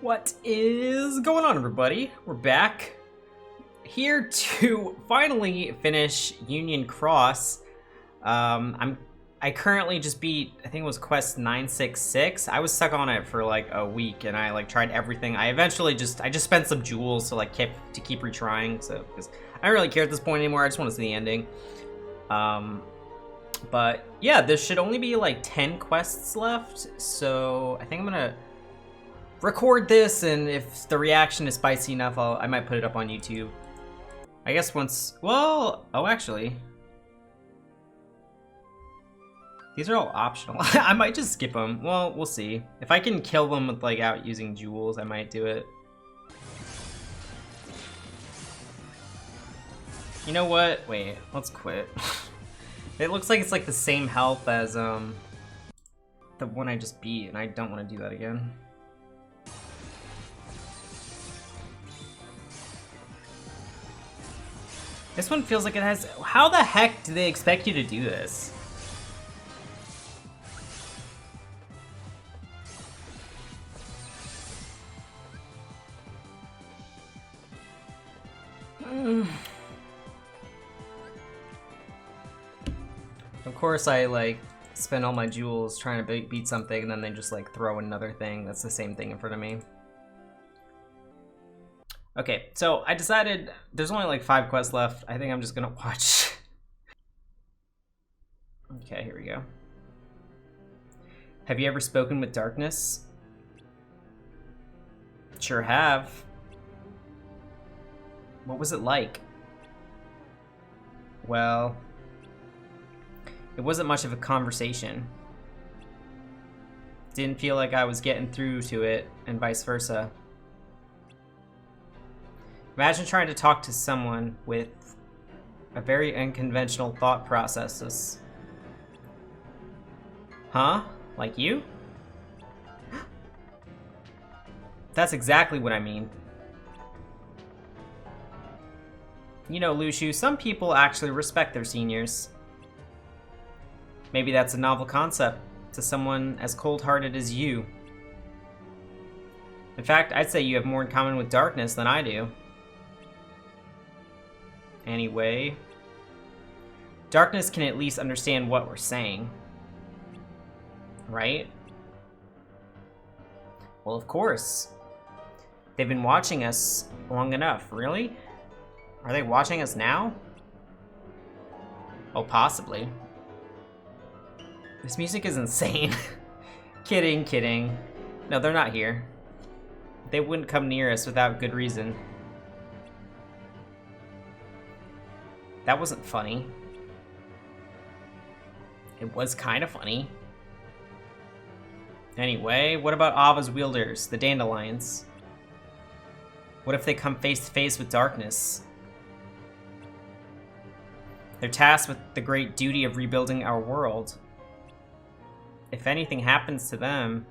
What is going on, everybody? We're back here to finally finish Union Cross. I currently just beat, I think it was quest 966. I was stuck on it for like a week and I like tried everything. I just spent some jewels to like keep retrying, so because I don't really care at this point anymore. I just want to see the ending. But yeah, there should only be like 10 quests left, so I think I'm gonna record this, and if the reaction is spicy enough, I might put it up on YouTube. I guess once, well, oh actually, these are all optional. I might just skip them. Well, we'll see. If I can kill them with like out using jewels, I might do it. You know what? Wait, let's quit. It looks like it's like the same health as the one I just beat, and I don't want to do that again. This one feels like it has... How the heck do they expect you to do this? Of course I like spend all my jewels trying to beat something, and then they just like throw another thing that's the same thing in front of me. Okay, so I decided there's only like 5 quests left. I think I'm just gonna watch. Okay, here we go. Have you ever spoken with darkness? Sure have. What was it like? Well, it wasn't much of a conversation. Didn't feel like I was getting through to it, and vice versa. Imagine trying to talk to someone with a very unconventional thought processes. Huh? Like you? That's exactly what I mean. You know, Lushu, some people actually respect their seniors. Maybe that's a novel concept to someone as cold-hearted as you. In fact, I'd say you have more in common with darkness than I do. Anyway, darkness can at least understand what we're saying, right? Well, of course. They've been watching us long enough. Really? Are they watching us now? Oh, possibly. This music is insane. Kidding, kidding. No, they're not here. They wouldn't come near us without good reason. That wasn't funny. It was kind of funny. Anyway, what about Ava's wielders, the dandelions? What if they come face to face with darkness? They're tasked with the great duty of rebuilding our world. If anything happens to them...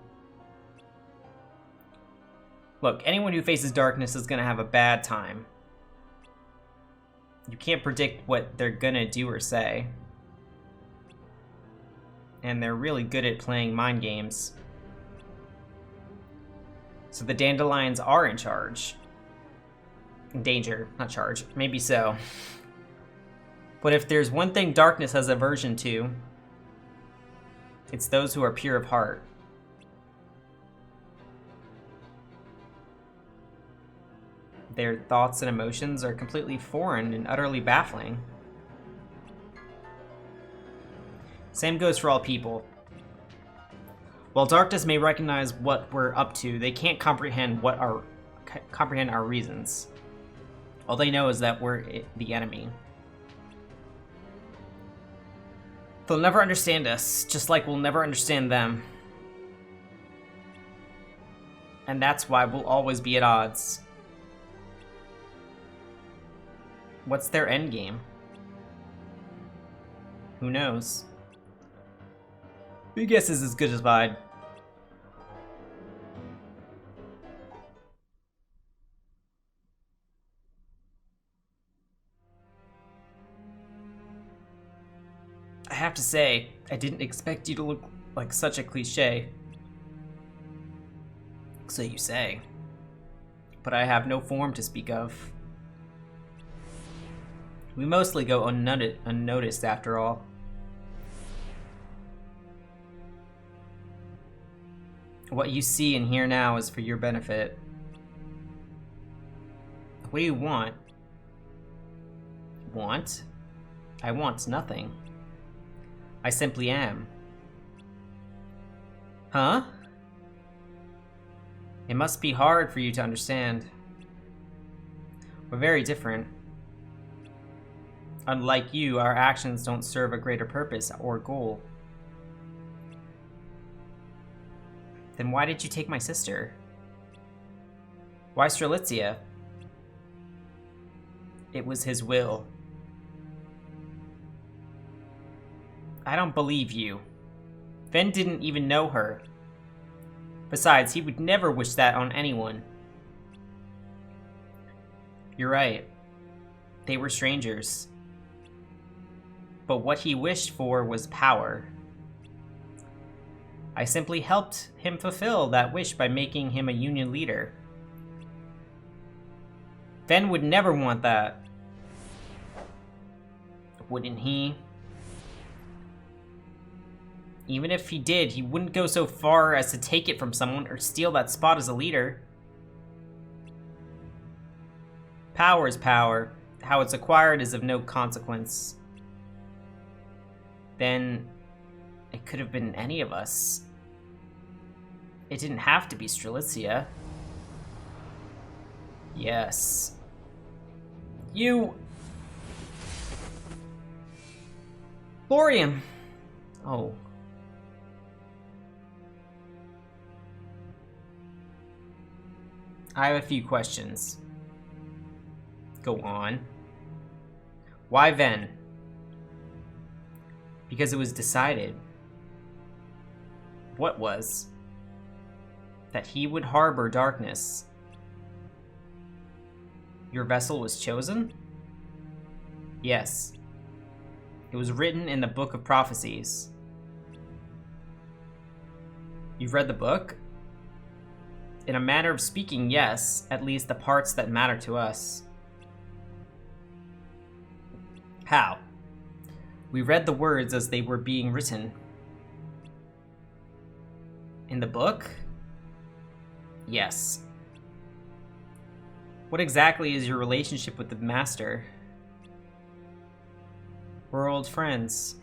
Look, anyone who faces darkness is gonna have a bad time. You can't predict what they're gonna do or say. And they're really good at playing mind games. So the dandelions are in charge. In danger, not charge. Maybe so. But if there's one thing darkness has aversion to, it's those who are pure of heart. Their thoughts and emotions are completely foreign and utterly baffling. Same goes for all people. While darkness may recognize what we're up to, they can't comprehend our reasons. All they know is that we're the enemy. They'll never understand us, just like we'll never understand them. And that's why we'll always be at odds. What's their endgame? Who knows? Your guess is as good as mine. I have to say, I didn't expect you to look like such a cliche. So you say. but I have no form to speak of. We mostly go unnoticed after all. What you see and hear now is for your benefit. What do you want? Want? I want nothing. I simply am. Huh? It must be hard for you to understand. We're very different. Unlike you, our actions don't serve a greater purpose or goal. Then why did you take my sister? Why Strelitzia? It was his will. I don't believe you. Ven didn't even know her. Besides, he would never wish that on anyone. You're right. They were strangers. But what he wished for was power. I simply helped him fulfill that wish by making him a union leader. Ven would never want that. Wouldn't he? Even if he did, he wouldn't go so far as to take it from someone or steal that spot as a leader. Power is power. How it's acquired is of no consequence. Then it could have been any of us. It didn't have to be Strelitzia. Yes. You... Lorium! Oh. I have a few questions. Go on. Why Ven? Because it was decided. What was? That he would harbor darkness. Your vessel was chosen? Yes. It was written in the Book of Prophecies. You've read the book? In a manner of speaking, yes, at least the parts that matter to us. How? We read the words as they were being written. In the book? Yes. What exactly is your relationship with the Master? We're old friends.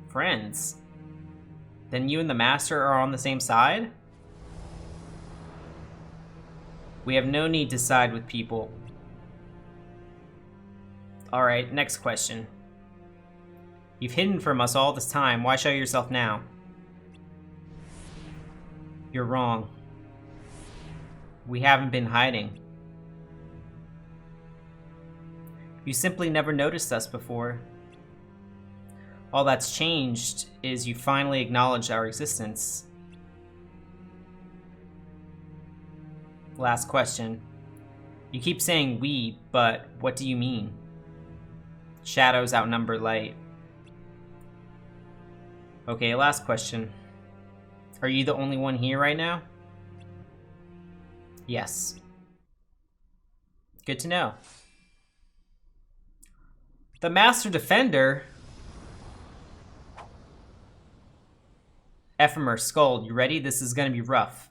Friends? Then you and the Master are on the same side? We have no need to side with people. Alright, next question. You've hidden from us all this time. Why show yourself now? You're wrong. We haven't been hiding. You simply never noticed us before. All that's changed is you finally acknowledged our existence. Last question. You keep saying we, but what do you mean? Shadows outnumber light. Okay, last question. Are you the only one here right now? Yes. Good to know. The Master Defender? Ephemer, Skull, you ready? This is gonna be rough.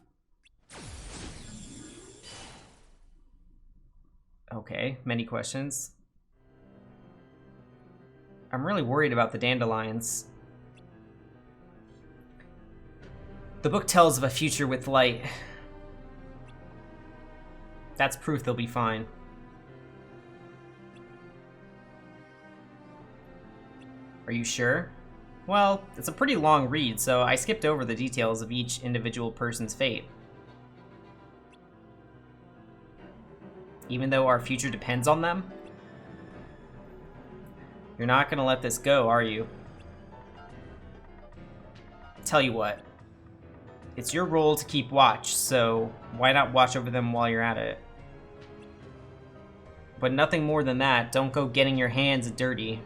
Okay, many questions. I'm really worried about the dandelions. The book tells of a future with light. That's proof they'll be fine. Are you sure? Well, it's a pretty long read, so I skipped over the details of each individual person's fate. Even though our future depends on them? You're not gonna let this go, are you? Tell you what. It's your role to keep watch, so why not watch over them while you're at it? But nothing more than that. Don't go getting your hands dirty.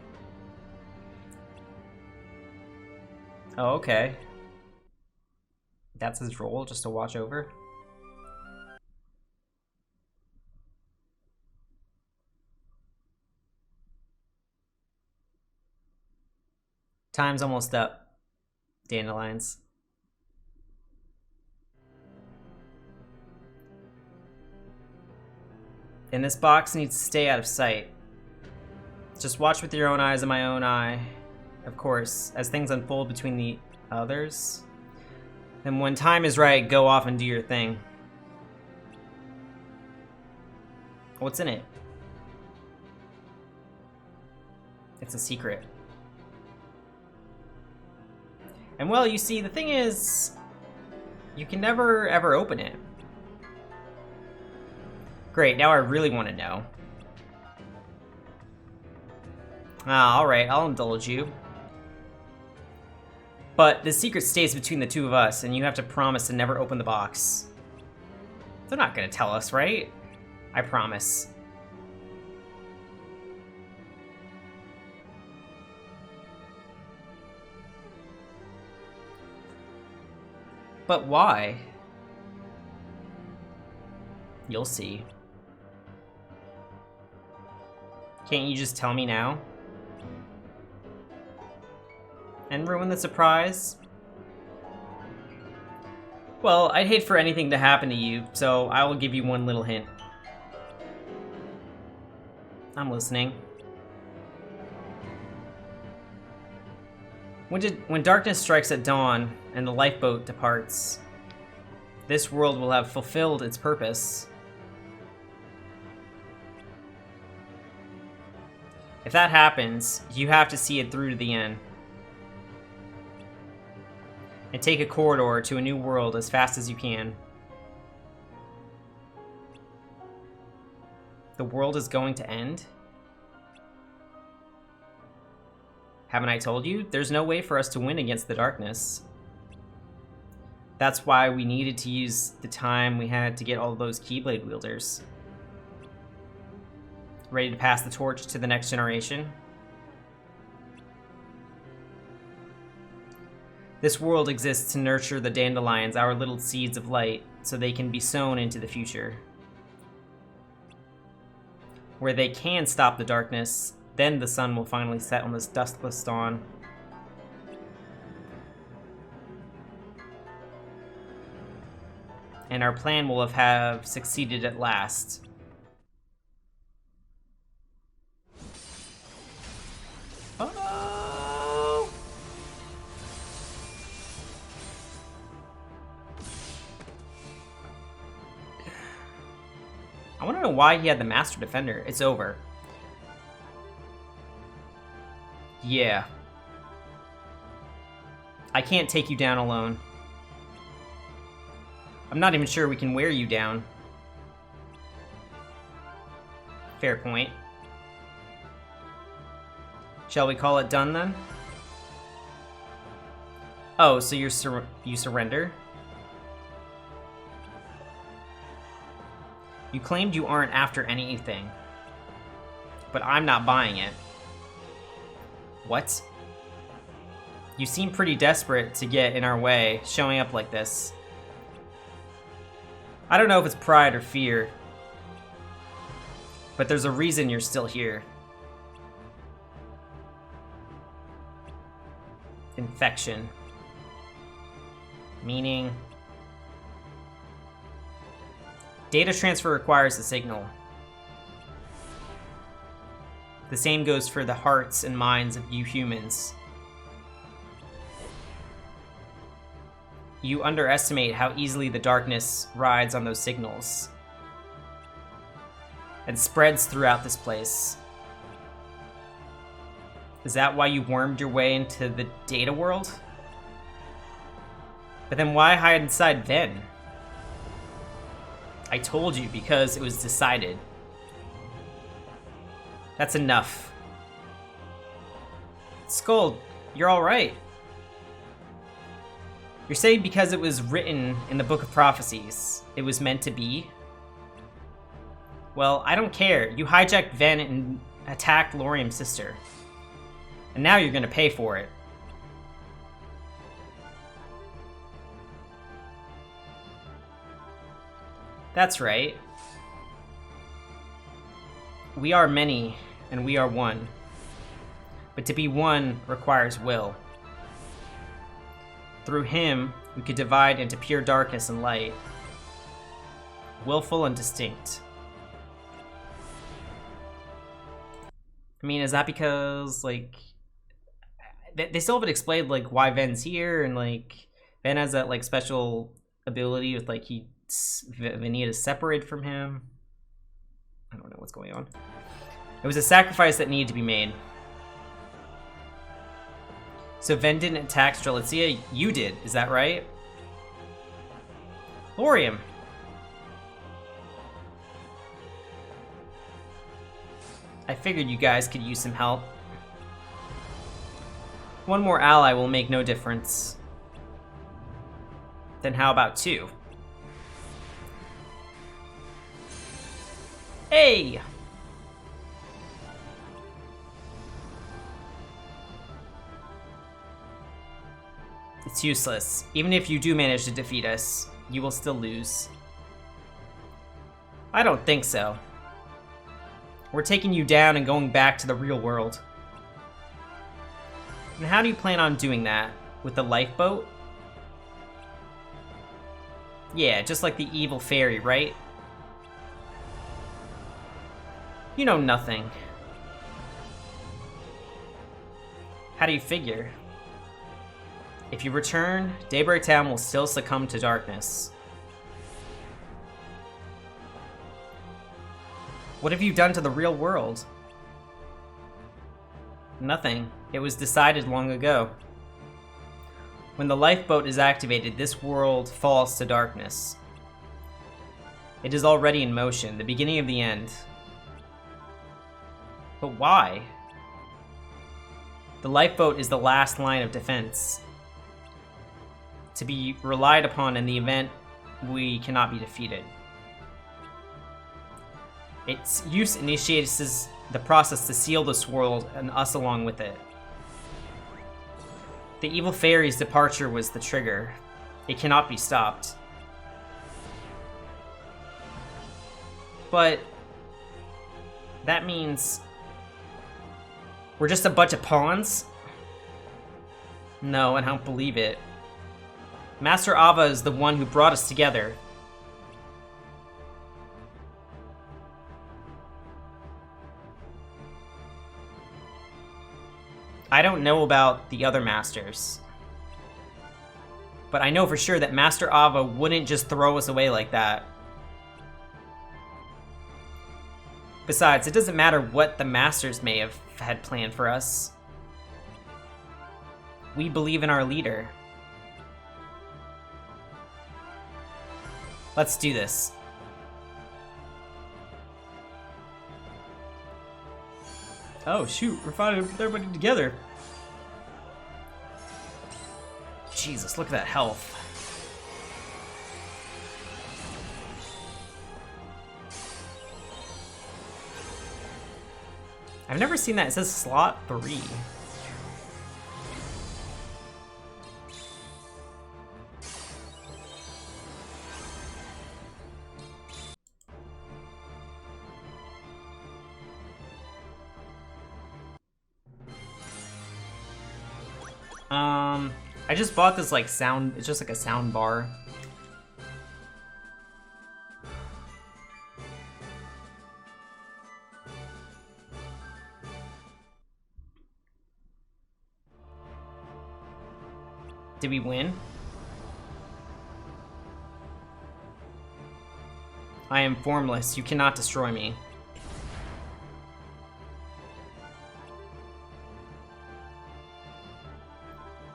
Oh, okay. That's his role, just to watch over? Time's almost up. Dandelions. And this box needs to stay out of sight. Just watch with your own eyes and my own eye. Of course, as things unfold between the others. And when time is right, go off and do your thing. What's in it? It's a secret. And well, you see, the thing is, you can never ever open it. Great, now I really want to know. Ah, alright, I'll indulge you. But the secret stays between the two of us, and you have to promise to never open the box. They're not gonna tell us, right? I promise. But why? You'll see. Can't you just tell me now? And ruin the surprise? Well, I'd hate for anything to happen to you, so I will give you one little hint. I'm listening. When darkness strikes at dawn and the lifeboat departs, this world will have fulfilled its purpose. If that happens, you have to see it through to the end. And take a corridor to a new world as fast as you can. The world is going to end? Haven't I told you? There's no way for us to win against the darkness. That's why we needed to use the time we had to get all those Keyblade wielders. Ready to pass the torch to the next generation? This world exists to nurture the dandelions, our little seeds of light, so they can be sown into the future. Where they can stop the darkness, then the sun will finally set on this dustless dawn. And our plan will have succeeded at last. Oh! I want to know why he had the Master Defender. It's over. Yeah. I can't take you down alone. I'm not even sure we can wear you down. Fair point. Shall we call it done then? Oh, so you surrender? You claimed you aren't after anything, but I'm not buying it. What? You seem pretty desperate to get in our way, showing up like this. I don't know if it's pride or fear, but there's a reason you're still here. Infection. Meaning... data transfer requires a signal. The same goes for the hearts and minds of you humans. You underestimate how easily the darkness rides on those signals and spreads throughout this place. Is that why you wormed your way into the data world? But then why hide inside Ven? I told you, because it was decided. That's enough. Skull, you're alright. You're saying because it was written in the Book of Prophecies, it was meant to be? Well, I don't care. You hijacked Ven and attacked Laurium's sister. And now you're gonna pay for it. That's right. We are many, and we are one. But to be one requires will. Through him, we could divide into pure darkness and light. Willful and distinct. I mean, is that because, like... They still haven't explained, like, why Ven's here, and, like... Ven has that, like, special ability with, like, Vanita is separated from him. I don't know what's going on. It was a sacrifice that needed to be made. So Ven didn't attack Strelitzia, you did, is that right? Laurium. I figured you guys could use some help. One more ally will make no difference. Then how about 2? Hey! It's useless. Even if you do manage to defeat us, you will still lose. I don't think so. We're taking you down and going back to the real world. And how do you plan on doing that? With the lifeboat? Yeah, just like the evil fairy, right? You know nothing. How do you figure? If you return, Daybreak Town will still succumb to darkness. What have you done to the real world? Nothing. It was decided long ago. When the lifeboat is activated, this world falls to darkness. It is already in motion, the beginning of the end. But why? The lifeboat is the last line of defense, to be relied upon in the event we cannot be defeated. Its use initiates the process to seal this world and us along with it. The evil fairy's departure was the trigger. It cannot be stopped. But that means we're just a bunch of pawns? No, I don't believe it. Master Ava is the one who brought us together. I don't know about the other masters, but I know for sure that Master Ava wouldn't just throw us away like that. Besides, it doesn't matter what the masters may have had planned for us. We believe in our leader. Let's do this. Oh shoot, we're finally with everybody together. Jesus, look at that health. I've never seen that. It says slot 3. I just bought this like sound, it's just like a sound bar. Did we win? I am formless, you cannot destroy me.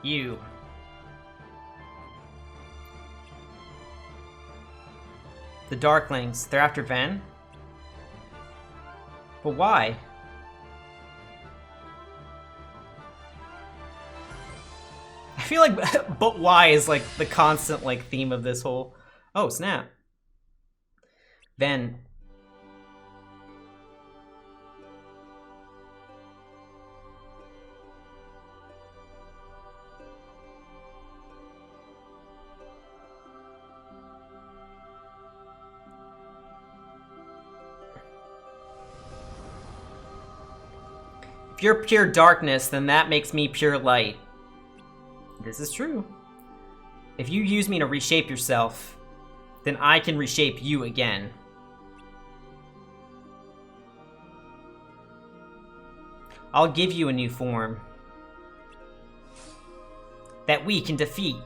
You. The Darklings, they're after Ven? But why? I feel like but why is like the constant like theme of this whole... Oh, snap. Ven. If you're pure darkness, then that makes me pure light. This is true. If you use me to reshape yourself, then I can reshape you again. I'll give you a new form that we can defeat.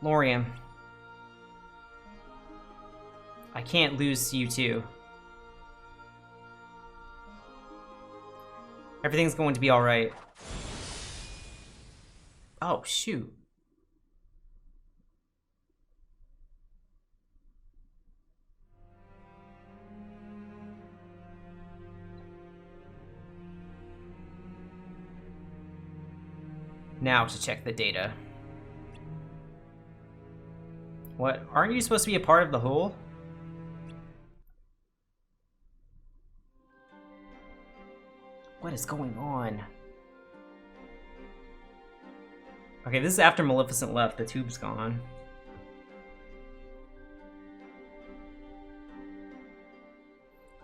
Lorian, I can't lose you too. Everything's going to be alright. Oh, shoot. Now to check the data. What? Aren't you supposed to be a part of the whole? What is going on? Okay, this is after Maleficent left. The tube's gone.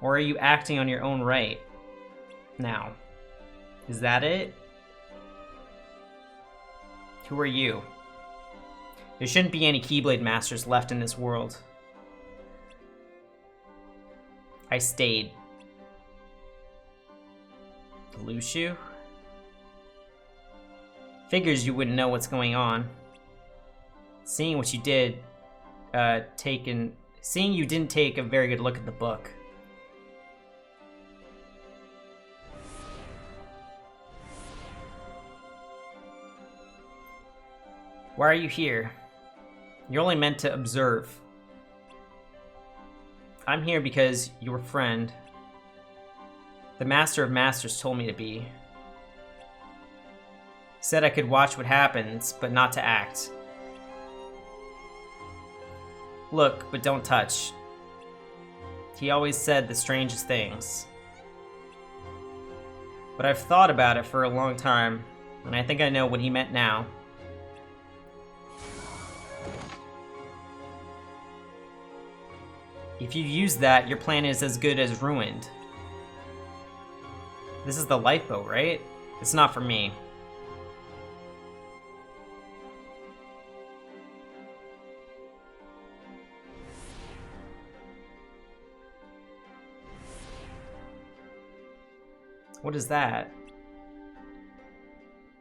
Or are you acting on your own right now? Is that it? Who are you? There shouldn't be any Keyblade Masters left in this world. I stayed. Lushu? Figures you wouldn't know what's going on. Seeing what you did, seeing you didn't take a very good look at the book. Why are you here? You're only meant to observe. I'm here because your friend, the Master of Masters, told me to be. Said I could watch what happens, but not to act. Look, but don't touch. He always said the strangest things. But I've thought about it for a long time, and I think I know what he meant now. If you use that, your plan is as good as ruined. This is the lifeboat, right? It's not for me. What is that?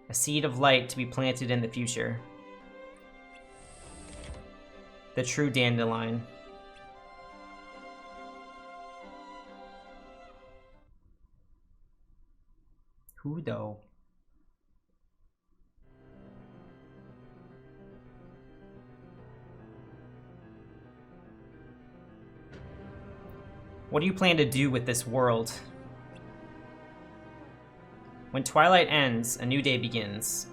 A seed of light to be planted in the future. The true dandelion. Who though? What do you plan to do with this world? When twilight ends, a new day begins.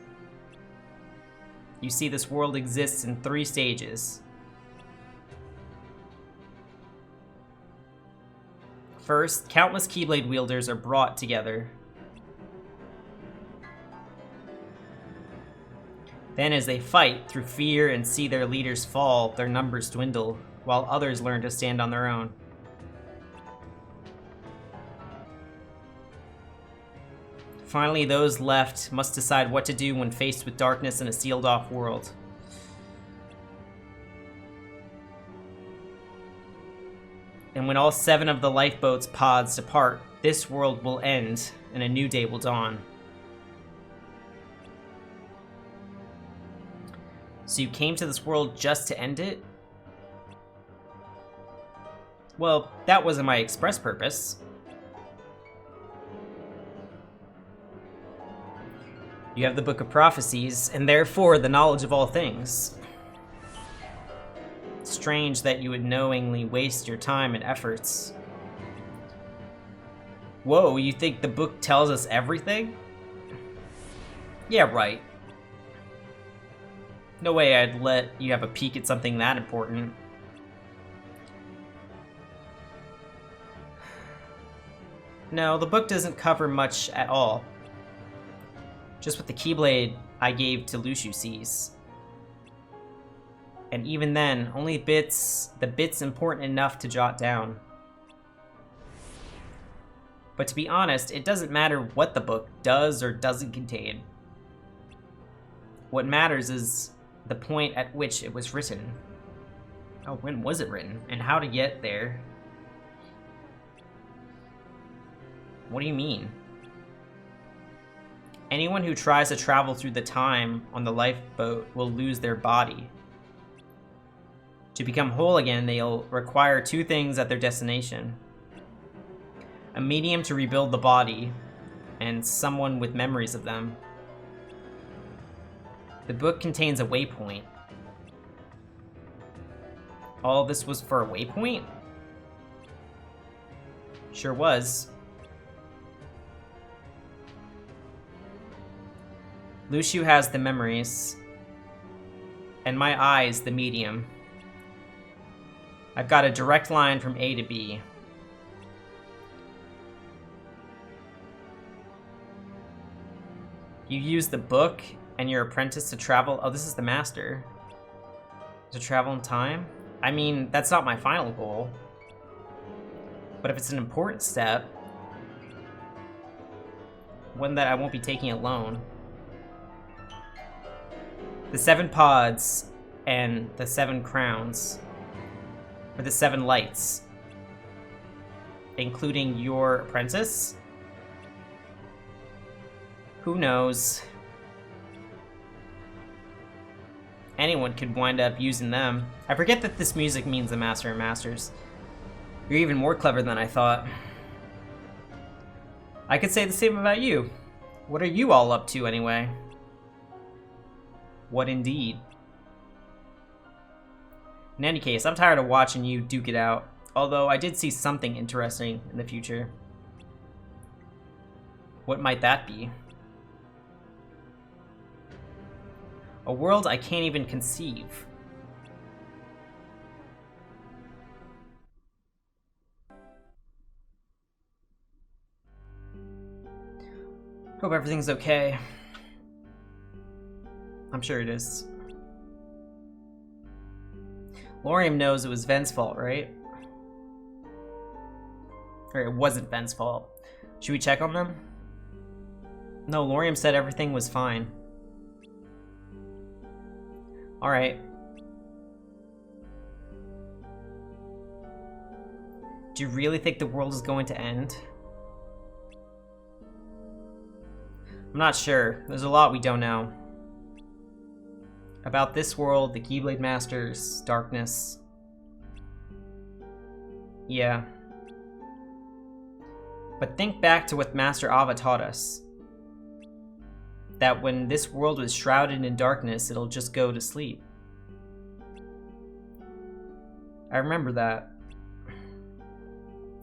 You see, this world exists in 3 stages. First, countless Keyblade wielders are brought together. Then as they fight through fear and see their leaders fall, their numbers dwindle, while others learn to stand on their own. Finally, those left must decide what to do when faced with darkness in a sealed-off world. And when all 7 of the lifeboat's pods depart, this world will end, and a new day will dawn. So you came to this world just to end it? Well, that wasn't my express purpose. You have the Book of Prophecies, and therefore the knowledge of all things. Strange that you would knowingly waste your time and efforts. Whoa, you think the book tells us everything? Yeah, right. No way I'd let you have a peek at something that important. No, the book doesn't cover much at all. Just what the Keyblade I gave to Lushu sees. And even then, only the bits important enough to jot down. But to be honest, it doesn't matter what the book does or doesn't contain. What matters is the point at which it was written. Oh, when was it written? And how to get there? What do you mean? Anyone who tries to travel through the time on the lifeboat will lose their body. To become whole again, they'll require two things at their destination. A medium to rebuild the body, and someone with memories of them. The book contains a waypoint. All this was for a waypoint? Sure was. Luciu has the memories, and my eyes the medium. I've got a direct line from A to B. You use the book and your apprentice to travel. Oh, this is the master. To travel in time? I mean, that's not my final goal. But if it's an important step, one that I won't be taking alone. The 7 pods and the 7 crowns, or the 7 lights, including your apprentice? Who knows? Anyone could wind up using them. I forget that this music means the Master and Masters. You're even more clever than I thought. I could say the same about you. What are you all up to anyway? What indeed? In any case, I'm tired of watching you duke it out, although I did see something interesting in the future. What might that be? A world I can't even conceive. Hope everything's okay. I'm sure it is. Laurium knows it was Ven's fault, right? Or it wasn't Ven's fault. Should we check on them? No, Laurium said everything was fine. Alright. Do you really think the world is going to end? I'm not sure. There's a lot we don't know. About this world, the Keyblade Masters, darkness. Yeah. But think back to what Master Ava taught us. That when this world was shrouded in darkness, it'll just go to sleep. I remember that.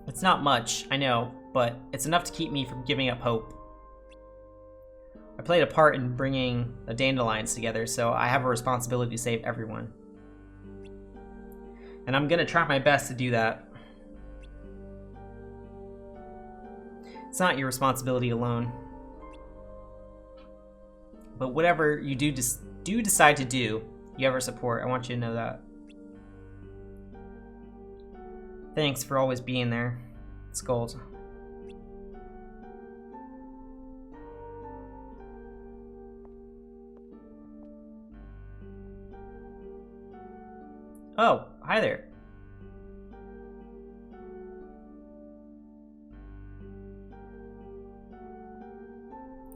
It's not much, I know, but it's enough to keep me from giving up hope. I played a part in bringing the Dandelions together, so I have a responsibility to save everyone. And I'm gonna try my best to do that. It's not your responsibility alone. But whatever you do decide to do, you have our support. I want you to know that. Thanks for always being there, Scold. Oh, hi there.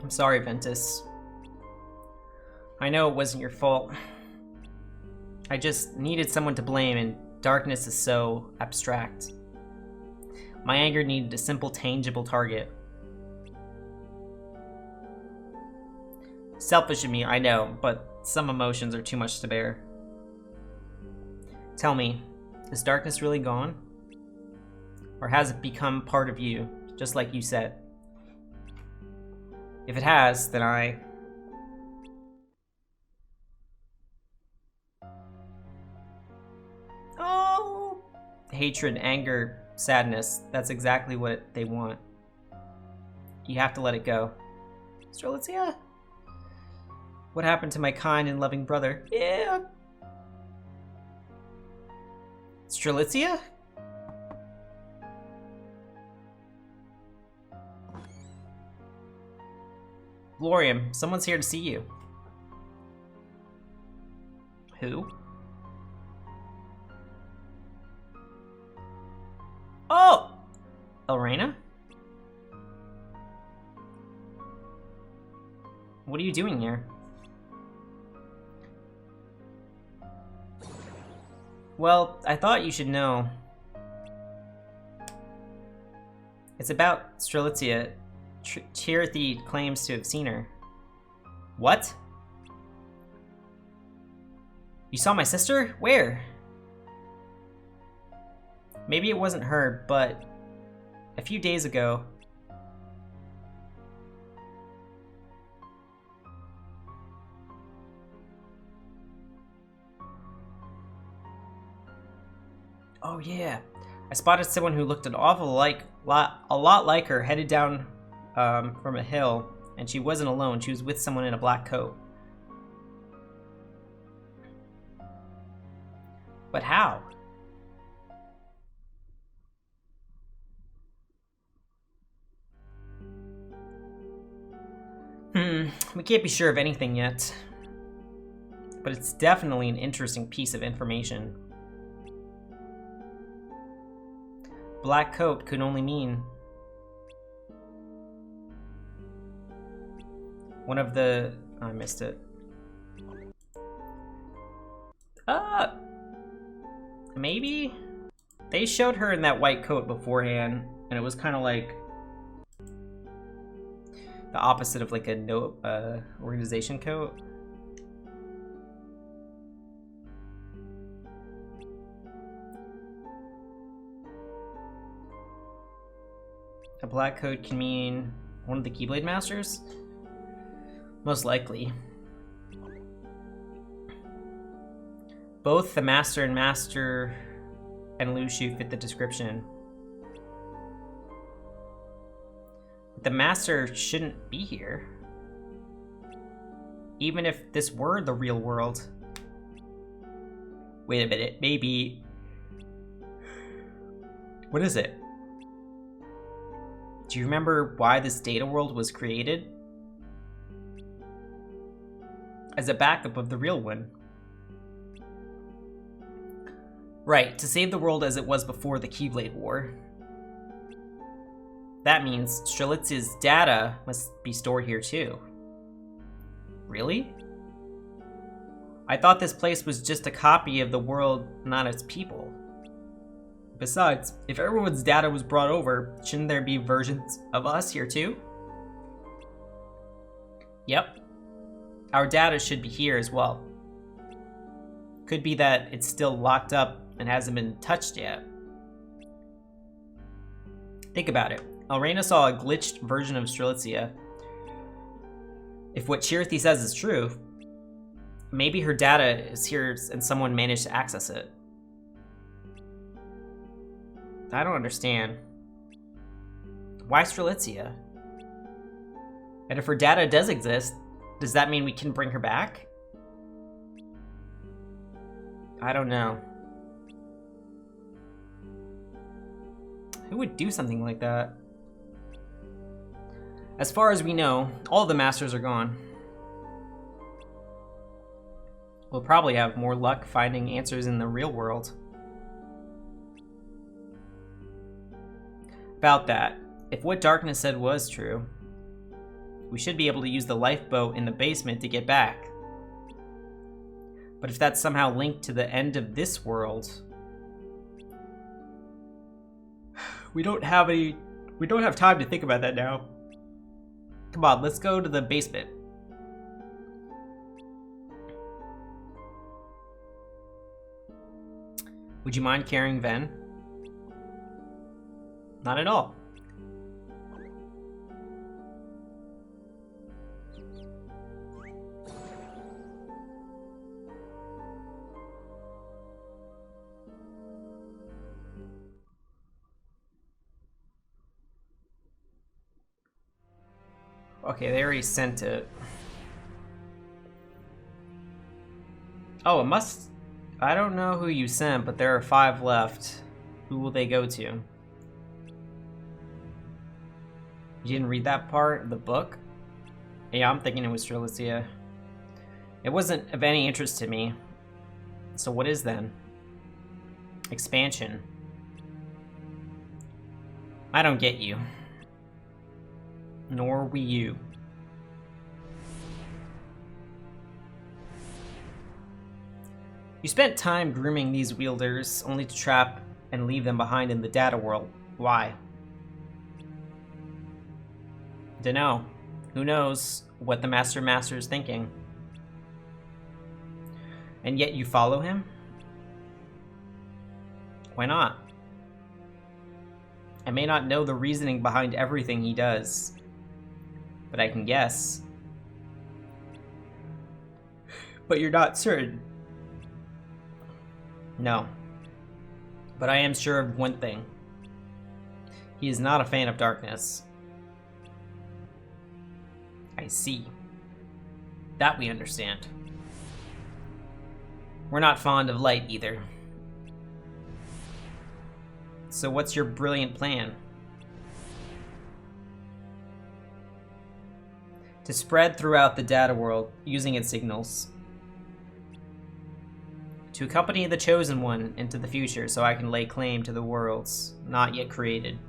I'm sorry, Ventus. I know it wasn't your fault. I just needed someone to blame, and darkness is so abstract. My anger needed a simple, tangible target. Selfish of me, I know, but some emotions are too much to bear. Tell me, is darkness really gone? Or has it become part of you, just like you said? If it has, then I... Oh! Hatred, anger, sadness, that's exactly what they want. You have to let it go. Strelitzia? What happened to my kind and loving brother? Yeah. Strelitzia? Laurium, someone's here to see you. Who? Oh! Elrena? What are you doing here? Well, I thought you should know. It's about Strelitzia. Tirthy claims to have seen her. What? You saw my sister? Where? Maybe it wasn't her, but a few days ago. Oh yeah, I spotted someone who looked a lot like her headed down from a hill, and she wasn't alone. She was with someone in a black coat. But how? We can't be sure of anything yet. But it's definitely an interesting piece of information. Black coat could only mean one of the... Oh, I missed it. Maybe? They showed her in that white coat beforehand, and it was kind of like the opposite of like a organization coat. A black coat can mean one of the Keyblade Masters? Most likely. Both the Master and Lushu fit the description. The Master shouldn't be here. Even if this were the real world. Wait a minute, maybe... What is it? Do you remember why this data world was created? As a backup of the real one. Right, to save the world as it was before the Keyblade War. That means Strelitzia's data must be stored here too. Really? I thought this place was just a copy of the world, not its people. Besides, if everyone's data was brought over, shouldn't there be versions of us here too? Yep. Our data should be here as well. Could be that it's still locked up and hasn't been touched yet. Think about it. Elrena saw a glitched version of Strelitzia. If what Tirthy says is true, maybe her data is here and someone managed to access it. I don't understand. Why Strelitzia? And if her data does exist, does that mean we can bring her back? I don't know. Who would do something like that? As far as we know, all the masters are gone. We'll probably have more luck finding answers in the real world. About that, if what Darkness said was true, we should be able to use the lifeboat in the basement to get back. But if that's somehow linked to the end of this world, we don't have time to think about that now. Come on, let's go to the basement. Would you mind carrying Ven? Not at all. Okay, they already sent it. Oh, it must... I don't know who you sent, but there are 5 left. Who will they go to? You didn't read that part of the book? Yeah, I'm thinking it was Strelitzia. It wasn't of any interest to me. So what is then? Expansion. I don't get you. Nor we you. You spent time grooming these wielders, only to trap and leave them behind in the data world. Why? Dunno. Who knows what the Master is thinking? And yet you follow him? Why not? I may not know the reasoning behind everything he does, but I can guess. But you're not certain? No. But I am sure of one thing. He is not a fan of darkness. I see. That we understand. We're not fond of light either. So what's your brilliant plan? To spread throughout the data world using its signals. To accompany the Chosen One into the future so I can lay claim to the worlds not yet created.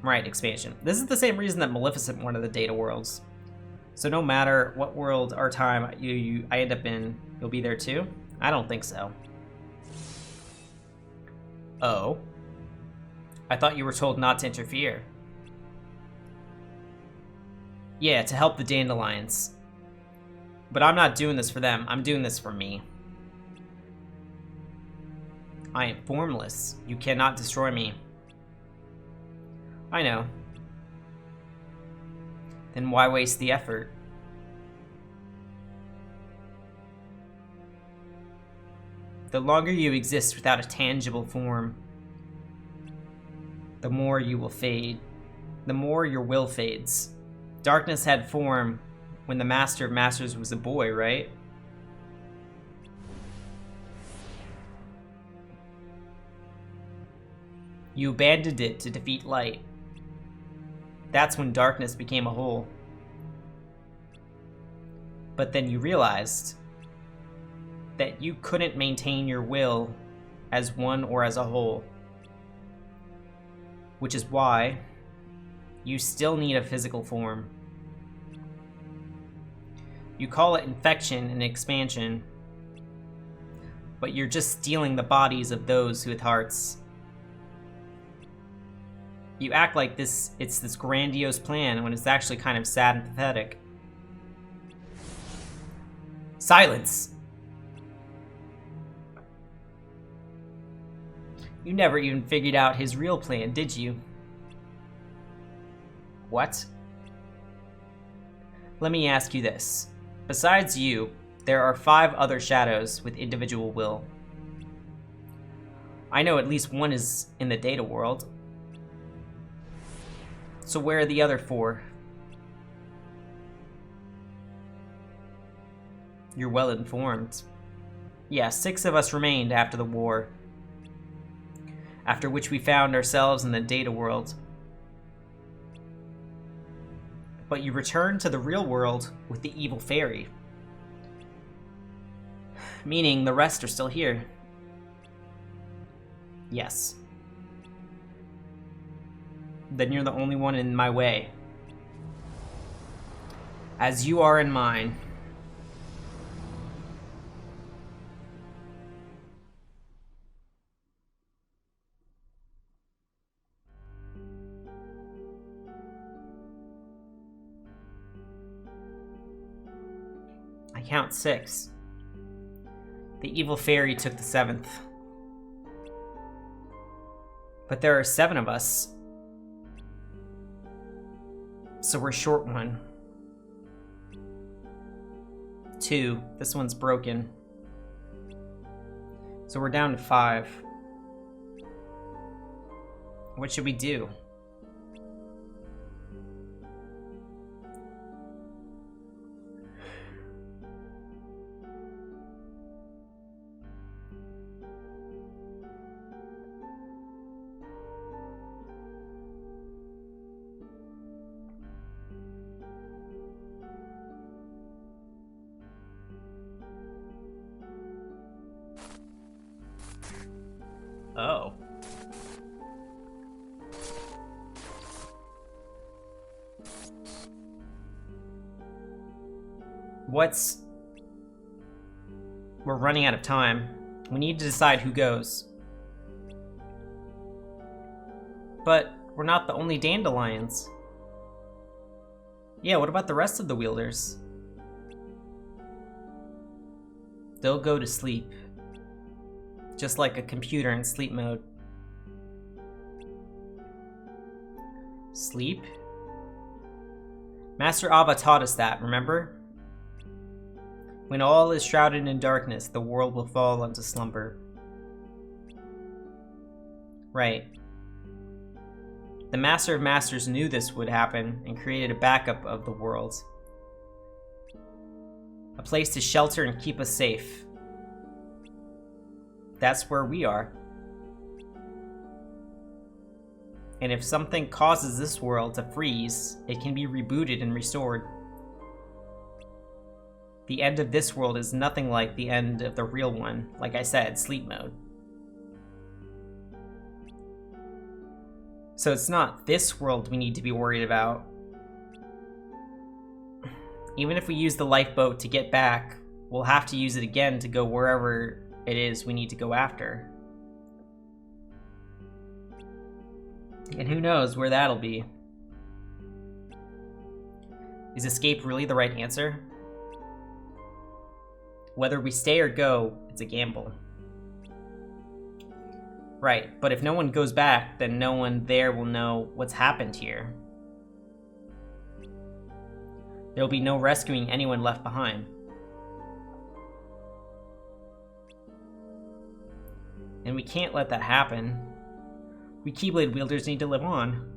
Right, expansion. This is the same reason that Maleficent wanted the data worlds. So no matter what world or time I end up in, you'll be there too? I don't think so. Oh. I thought you were told not to interfere. Yeah, to help the Dandelions. But I'm not doing this for them, I'm doing this for me. I am formless. You cannot destroy me. I know. Then why waste the effort? The longer you exist without a tangible form, the more you will fade. The more your will fades. Darkness had form when the Master of Masters was a boy, right? You abandoned it to defeat light. That's when darkness became a whole. But then you realized that you couldn't maintain your will as one or as a whole. Which is why you still need a physical form. You call it infection and expansion, but you're just stealing the bodies of those with hearts. You act like it's this grandiose plan when it's actually kind of sad and pathetic. Silence! You never even figured out his real plan, did you? What? Let me ask you this. Besides you, there are 5 other shadows with individual will. I know at least one is in the data world. So where are the other 4? You're well informed. Yeah, 6 of us remained after the war. After which we found ourselves in the data world. But you returned to the real world with the evil fairy. Meaning the rest are still here. Yes. Then you're the only one in my way. As you are in mine. I count 6. The evil fairy took the 7th. But there are 7 of us. So we're short 1. 2. This one's broken. So we're down to 5. What should we do? Oh. We're running out of time. We need to decide who goes. But we're not the only dandelions. Yeah, what about the rest of the wielders? They'll go to sleep. Just like a computer in sleep mode. Sleep? Master Ava taught us that, remember? When all is shrouded in darkness, the world will fall into slumber. Right. The Master of Masters knew this would happen and created a backup of the world. A place to shelter and keep us safe. That's where we are. And if something causes this world to freeze, it can be rebooted and restored. The end of this world is nothing like the end of the real one. Like I said, sleep mode. So it's not this world we need to be worried about. Even if we use the lifeboat to get back, we'll have to use it again to go wherever it is we need to go after. And who knows where that'll be. Is escape really the right answer? Whether we stay or go, it's a gamble. Right, but if no one goes back, then no one there will know what's happened here. There will be no rescuing anyone left behind. And we can't let that happen. We Keyblade wielders need to live on.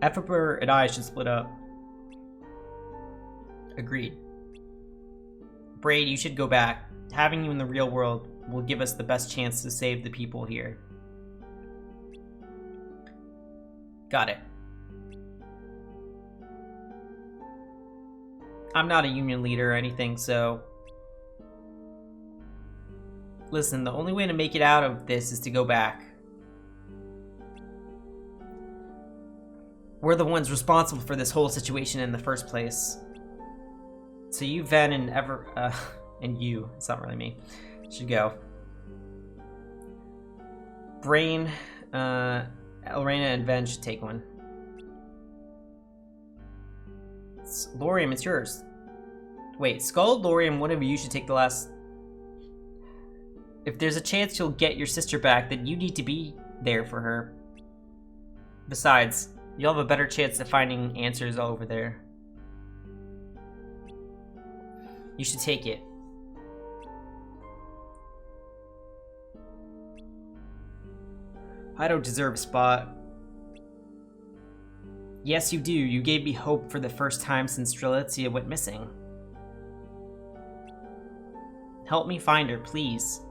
Alpharetta and I should split up. Agreed. Braid, you should go back. Having you in the real world will give us the best chance to save the people here. Got it. I'm not a union leader or anything, so... Listen, the only way to make it out of this is to go back. We're the ones responsible for this whole situation in the first place. So you, Ven, and and you, it's not really me, should go. Brain, Elrena, and Ven should take one. Lorium, it's yours. Wait, Skull, Lorium, one of you should take the last... If there's a chance you'll get your sister back, then you need to be there for her. Besides, you'll have a better chance of finding answers over there. You should take it. I don't deserve a spot. Yes, you do. You gave me hope for the first time since Strelitzia went missing. Help me find her, please.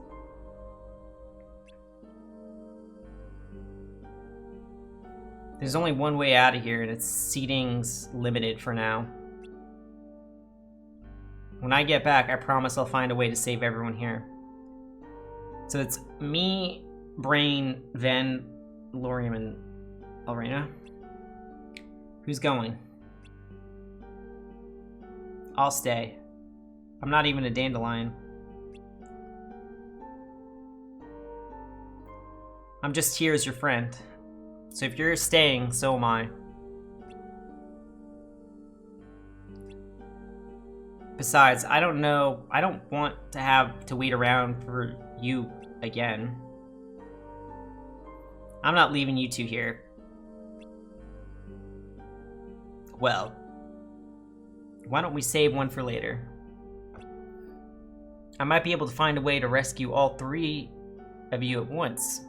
There's only one way out of here, and it's seating's limited for now. When I get back, I promise I'll find a way to save everyone here. So it's me, Brain, Ven, Lorium, and Elrena. Who's going? I'll stay. I'm not even a dandelion. I'm just here as your friend. So if you're staying, so am I. Besides, I don't want to have to wait around for you again. I'm not leaving you two here. Well, why don't we save one for later? I might be able to find a way to rescue all three of you at once.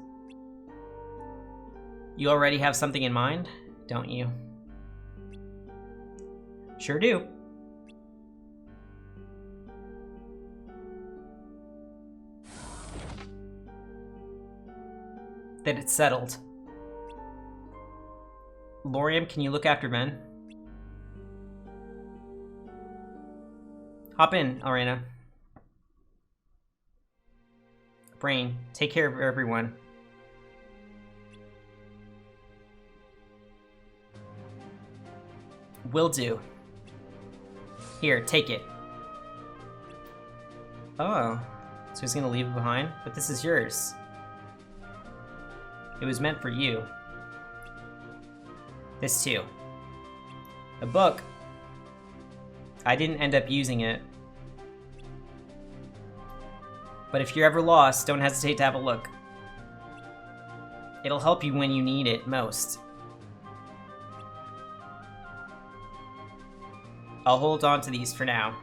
You already have something in mind, don't you? Sure do. Then it's settled. Lorium, can you look after Ven? Hop in, Elrena. Brain, take care of everyone. Will do. Here, take it. Oh, so he's gonna leave it behind? But this is yours. It was meant for you. This too. A book. I didn't end up using it. But if you're ever lost, don't hesitate to have a look. It'll help you when you need it most. I'll hold on to these for now.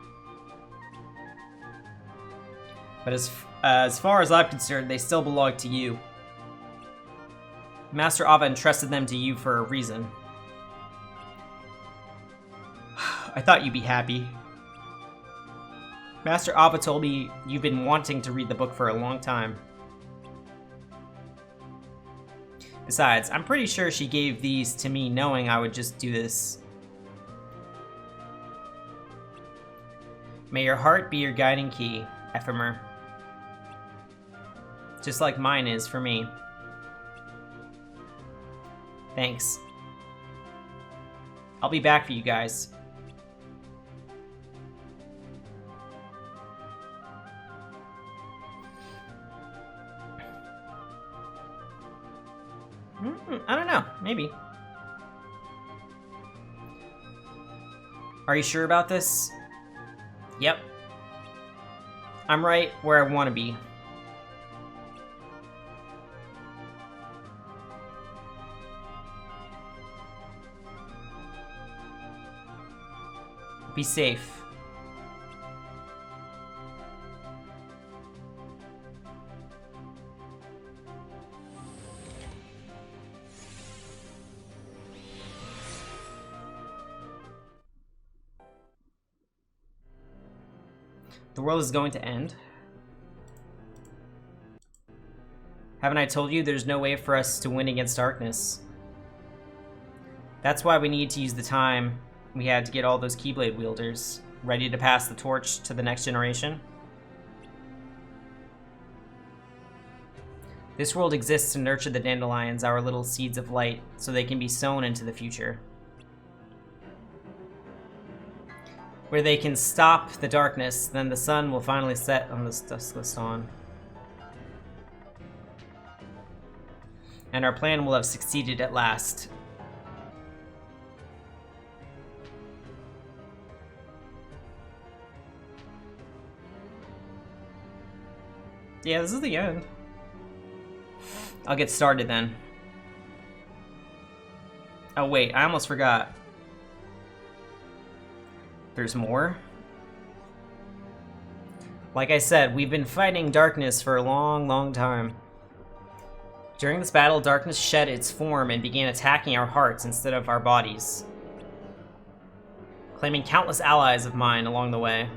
But as far as I'm concerned, they still belong to you. Master Ava entrusted them to you for a reason. I thought you'd be happy. Master Ava told me you've been wanting to read the book for a long time. Besides, I'm pretty sure she gave these to me knowing I would just do this. May your heart be your guiding key, Ephemer. Just like mine is for me. Thanks. I'll be back for you guys. I don't know, maybe. Are you sure about this? Yep. I'm right where I want to be. Be safe. The world is going to end. Haven't I told you there's no way for us to win against darkness? That's why we need to use the time we had to get all those Keyblade wielders ready to pass the torch to the next generation. This world exists to nurture the dandelions, our little seeds of light, so they can be sown into the future. Where they can stop the darkness, then the sun will finally set on this duskless dawn. And our plan will have succeeded at last. Yeah, this is the end. I'll get started then. Oh wait, I almost forgot. There's more. Like I said, we've been fighting darkness for a long time. During this battle, darkness shed its form and began attacking our hearts instead of our bodies, claiming countless allies of mine along the way.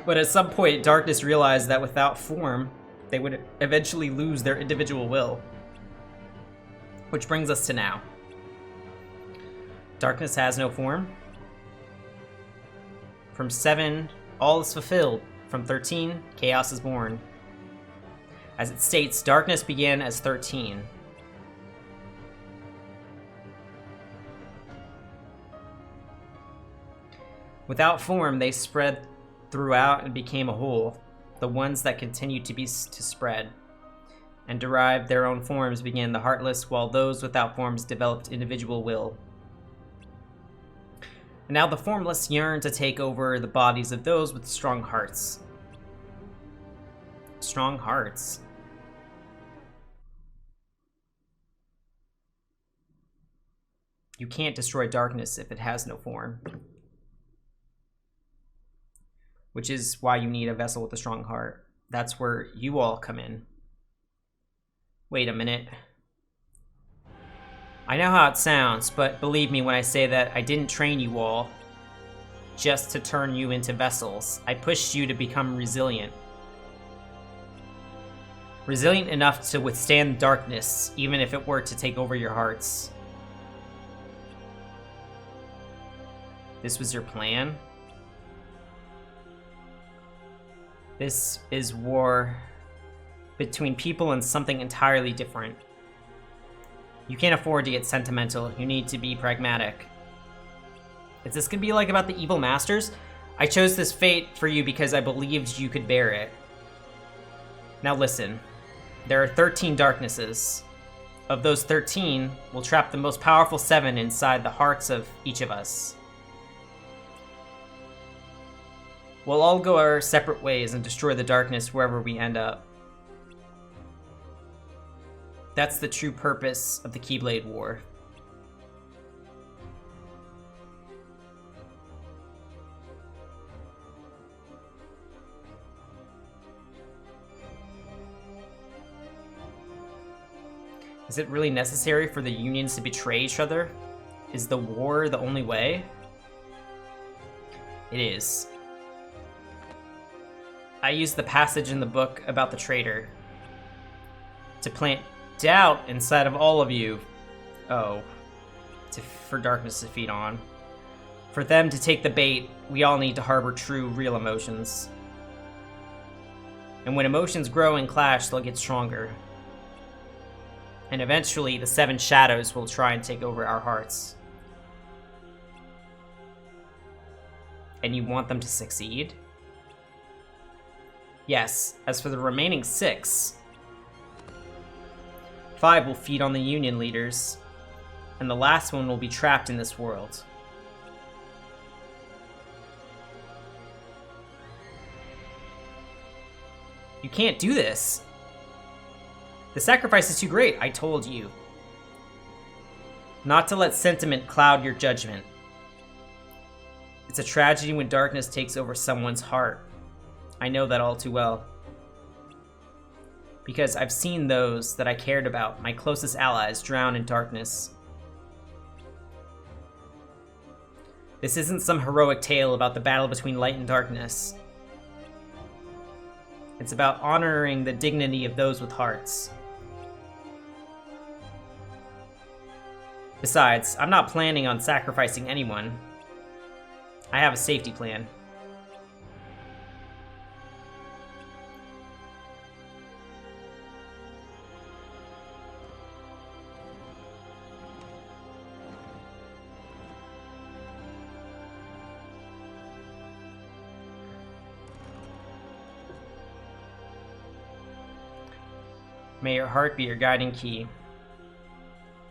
But at some point, darkness realized that without form, they would eventually lose their individual will. Which brings us to now. Darkness has no form. From 7, all is fulfilled. From 13, chaos is born. As it states, darkness began as 13. Without form, they spread throughout and became a whole. The ones that continued to spread and derived their own forms began the heartless, while those without forms developed individual will. And now the formless yearn to take over the bodies of those with strong hearts. Strong hearts. You can't destroy darkness if it has no form. Which is why you need a vessel with a strong heart. That's where you all come in. Wait a minute. I know how it sounds, but believe me when I say that I didn't train you all just to turn you into vessels. I pushed you to become resilient. Resilient enough to withstand darkness, even if it were to take over your hearts. This was your plan? This is war between people and something entirely different. You can't afford to get sentimental. You need to be pragmatic. Is this gonna be like about the evil masters? I chose this fate for you because I believed you could bear it. Now listen. There are 13 darknesses. Of those 13, we'll trap the most powerful 7 inside the hearts of each of us. We'll all go our separate ways and destroy the darkness wherever we end up. That's the true purpose of the Keyblade War. Is it really necessary for the unions to betray each other? Is the war the only way? It is. I used the passage in the book about the traitor to plant doubt inside of all of you. Oh. For darkness to feed on. For them to take the bait, we all need to harbor true, real emotions. And when emotions grow and clash, they'll get stronger. And eventually, the 7 shadows will try and take over our hearts. And you want them to succeed? Yes, as for the remaining 6, 5 will feed on the Union leaders, and the last one will be trapped in this world. You can't do this! The sacrifice is too great, I told you. Not to let sentiment cloud your judgment. It's a tragedy when darkness takes over someone's heart. I know that all too well. Because I've seen those that I cared about, my closest allies, drown in darkness. This isn't some heroic tale about the battle between light and darkness. It's about honoring the dignity of those with hearts. Besides, I'm not planning on sacrificing anyone. I have a safety plan. May your heart be your guiding key.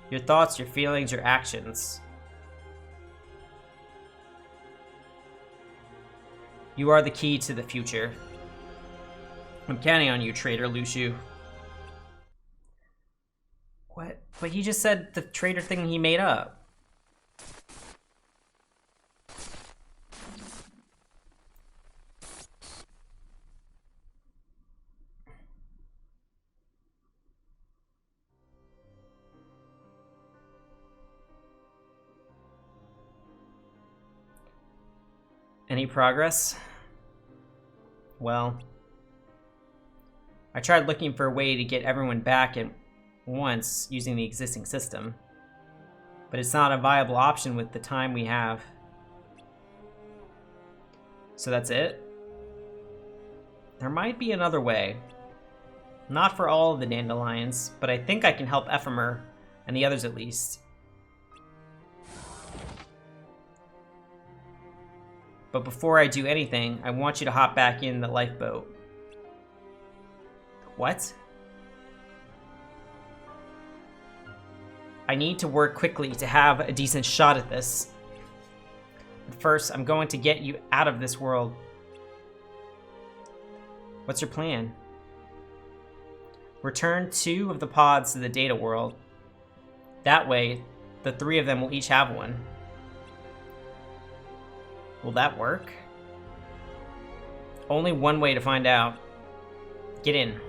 Your thoughts, your feelings, your actions. You are the key to the future. I'm counting on you, traitor Lushu. What? But he just said the traitor thing he made up. Any progress? Well, I tried looking for a way to get everyone back at once using the existing system, but it's not a viable option with the time we have. So that's it? There might be another way. Not for all of the dandelions, but I think I can help Ephemer, and the others at least. But before I do anything, I want you to hop back in the lifeboat. What? I need to work quickly to have a decent shot at this. But first, I'm going to get you out of this world. What's your plan? Return 2 of the pods to the data world. That way, the 3 of them will each have one. Will that work? Only one way to find out. Get in.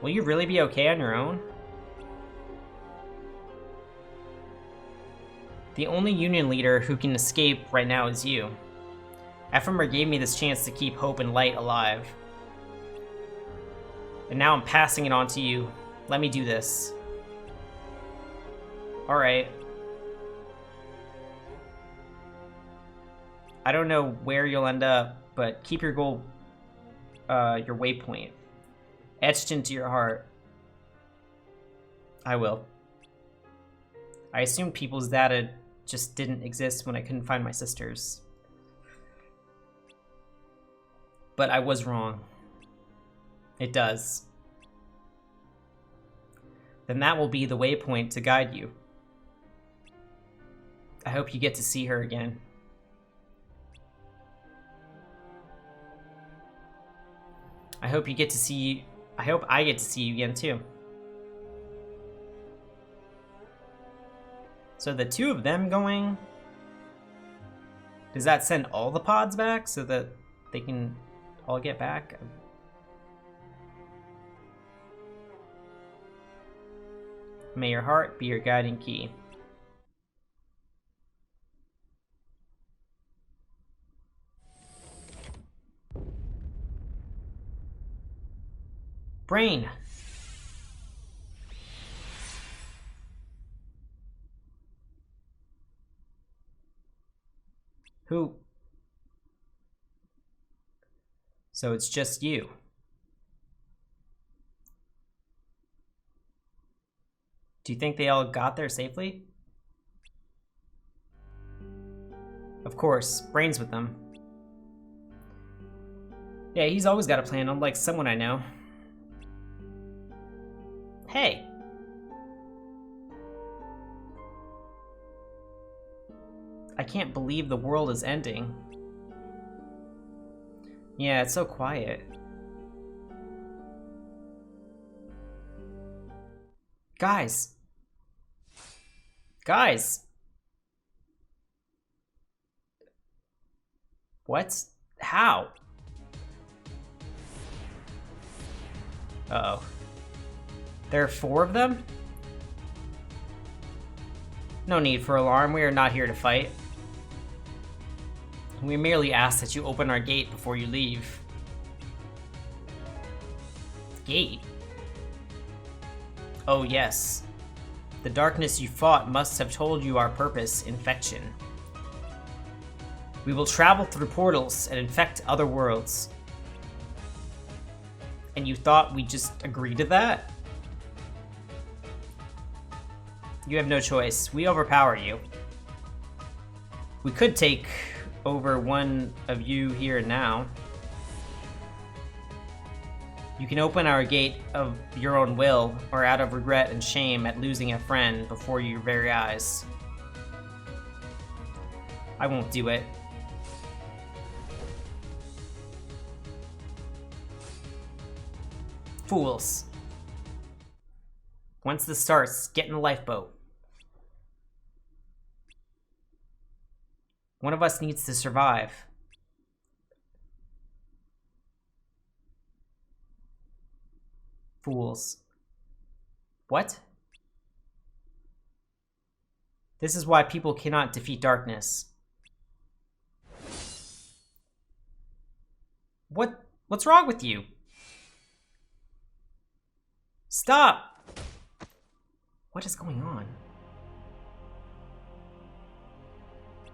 Will you really be okay on your own? The only Union leader who can escape right now is you. Ephemer gave me this chance to keep hope and light alive. And now I'm passing it on to you. Let me do this. Alright. I don't know where you'll end up, but keep your goal, your waypoint, etched into your heart. I will. I assumed people's data just didn't exist when I couldn't find my sisters. But I was wrong. It does. Then that will be the waypoint to guide you. I hope you get to see her again. I hope I get to see you again too. So the two of them going, does that send all the pods back so that they can all get back? May your heart be your guiding key. Brain. Who? So it's just you. Do you think they all got there safely? Of course, Brain's with them. Yeah, he's always got a plan, unlike someone I know. Hey! I can't believe the world is ending. Yeah, it's so quiet. Guys! Guys! What? How? Uh-oh. There are 4 of them? No need for alarm, we are not here to fight. We merely ask that you open our gate before you leave. Gate? Oh yes. The darkness you fought must have told you our purpose, infection. We will travel through portals and infect other worlds. And you thought we'd just agree to that? You have no choice. We overpower you. We could take over one of you here and now. You can open our gate of your own will, or out of regret and shame at losing a friend before your very eyes. I won't do it. Fools. Once this starts, get in the lifeboat. One of us needs to survive. Fools. What? This is why people cannot defeat darkness. What's wrong with you? Stop! What is going on?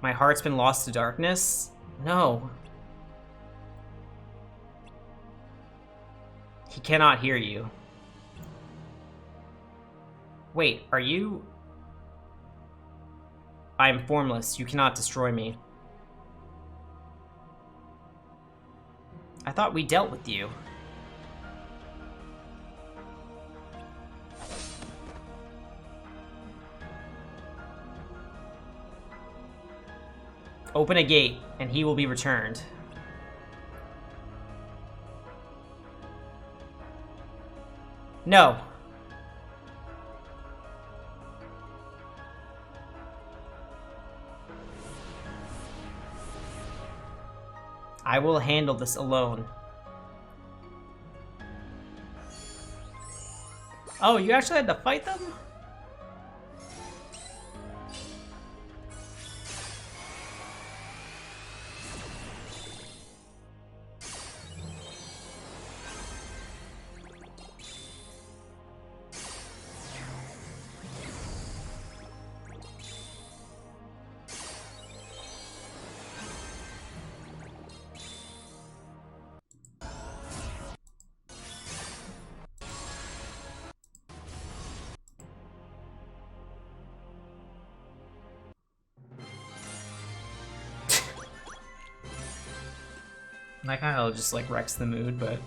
My heart's been lost to darkness? No. He cannot hear you. Wait, are you... I am formless. You cannot destroy me. I thought we dealt with you. Open a gate, and he will be returned. No. I will handle this alone. Oh, you actually had to fight them? And that kind of just like wrecks the mood, but...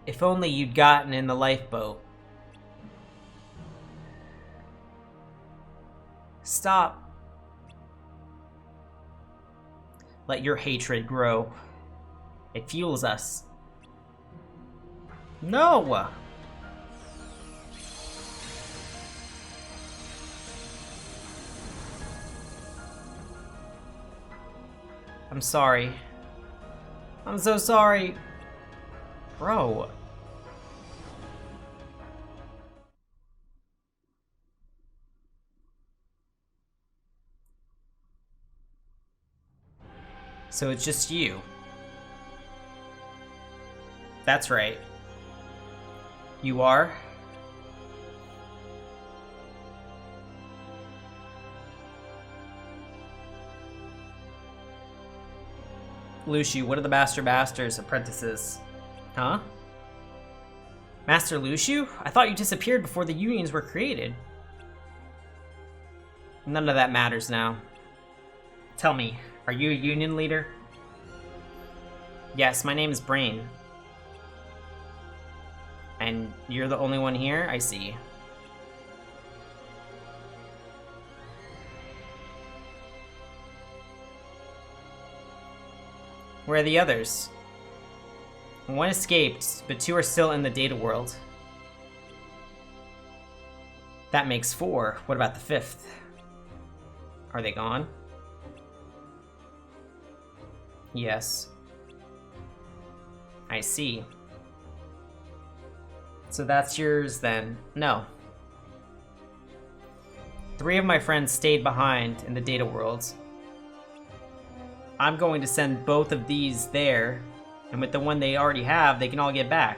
If only you'd gotten in the lifeboat. Stop. Let your hatred grow. It fuels us. No! I'm sorry. I'm so sorry. Bro. So it's just you. That's right. You are? Luciu, what are the Master's apprentices? Huh? Master Luciu? I thought you disappeared before the unions were created. None of that matters now. Tell me, are you a union leader? Yes, my name is Brain. And you're the only one here? I see. Where are the others? One escaped, but 2 are still in the data world. That makes 4. What about the 5th? Are they gone? Yes. I see. So that's yours then? No. 3 of my friends stayed behind in the data worlds. I'm going to send both of these there, and with the one they already have, they can all get back.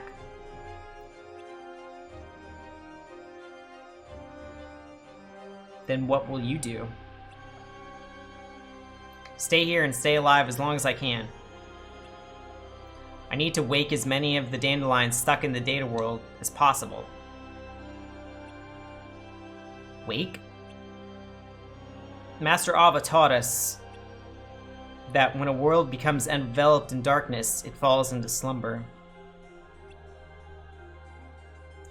Then what will you do? Stay here and stay alive as long as I can. I need to wake as many of the dandelions stuck in the data world as possible. Wake? Master Ava taught us that when a world becomes enveloped in darkness, it falls into slumber.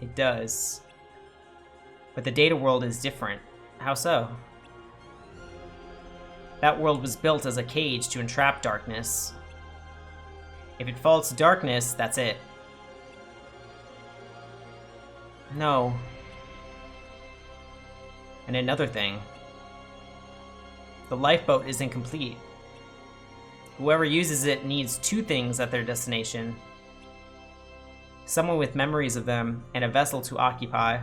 It does. But the data world is different. How so? That world was built as a cage to entrap darkness. If it falls to darkness, that's it. No. And another thing. The lifeboat is incomplete. Whoever uses it needs 2 things at their destination. Someone with memories of them, and a vessel to occupy.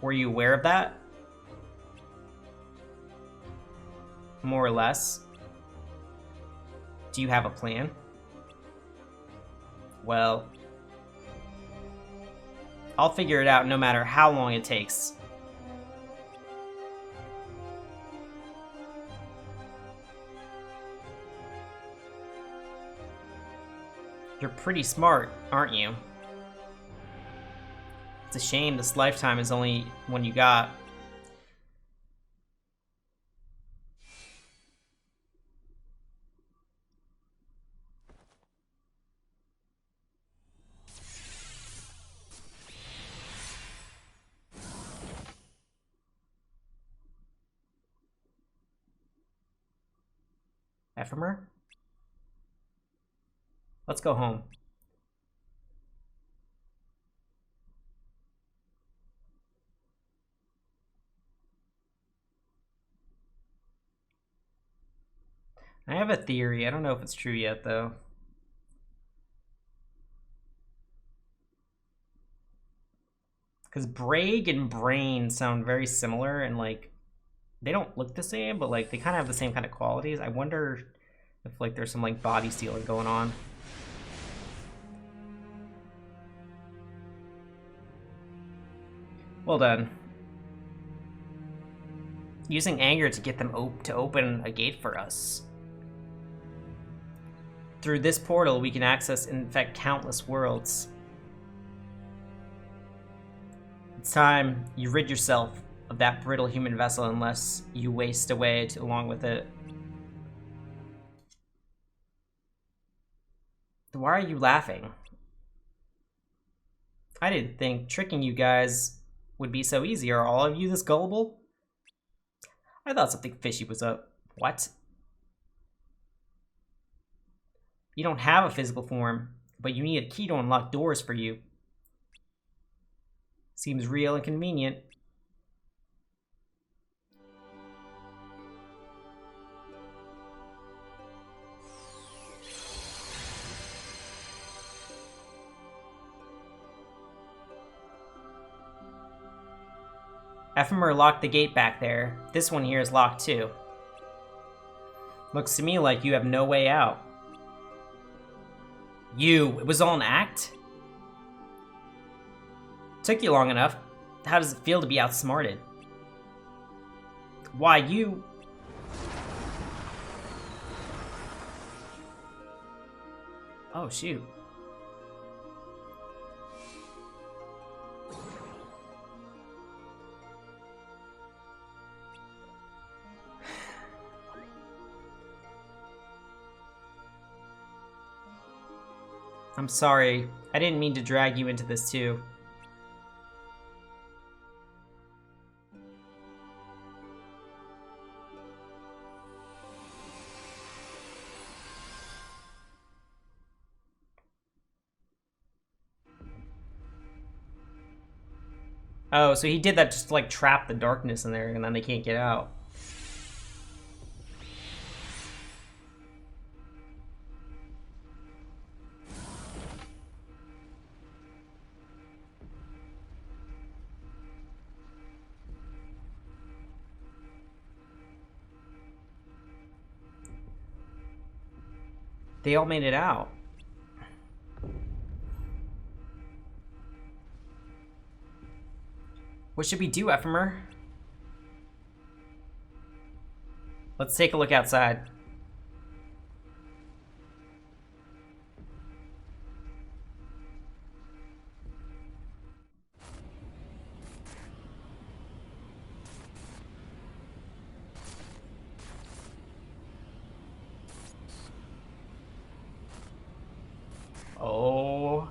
Were you aware of that? More or less. Do you have a plan? Well, I'll figure it out no matter how long it takes. You're pretty smart, aren't you? It's a shame this lifetime is only one you got. Ephemer? Let's go home. I have a theory. I don't know if it's true yet, though. Because Braig and Brain sound very similar, and, like, they don't look the same, but, like, they kind of have the same kind of qualities. I wonder if, like, there's some, like, body stealing going on. Well done. Using anger to get them to open a gate for us. Through this portal, we can access and infect countless worlds. It's time you rid yourself of that brittle human vessel unless you waste away along with it. Why are you laughing? I didn't think tricking you guys would be so easy. Are all of you this gullible? I thought something fishy was up. What? You don't have a physical form, but you need a key to unlock doors for you. Seems real and convenient. Ephemer locked the gate back there. This one here is locked too. Looks to me like you have no way out. It was all an act? Took you long enough. How does it feel to be outsmarted? Why, you... Oh, shoot. I'm sorry. I didn't mean to drag you into this too. Oh, so he did that just to, like, trap the darkness in there, and then they can't get out. They all made it out. What should we do, Ephemer? Let's take a look outside. Oh.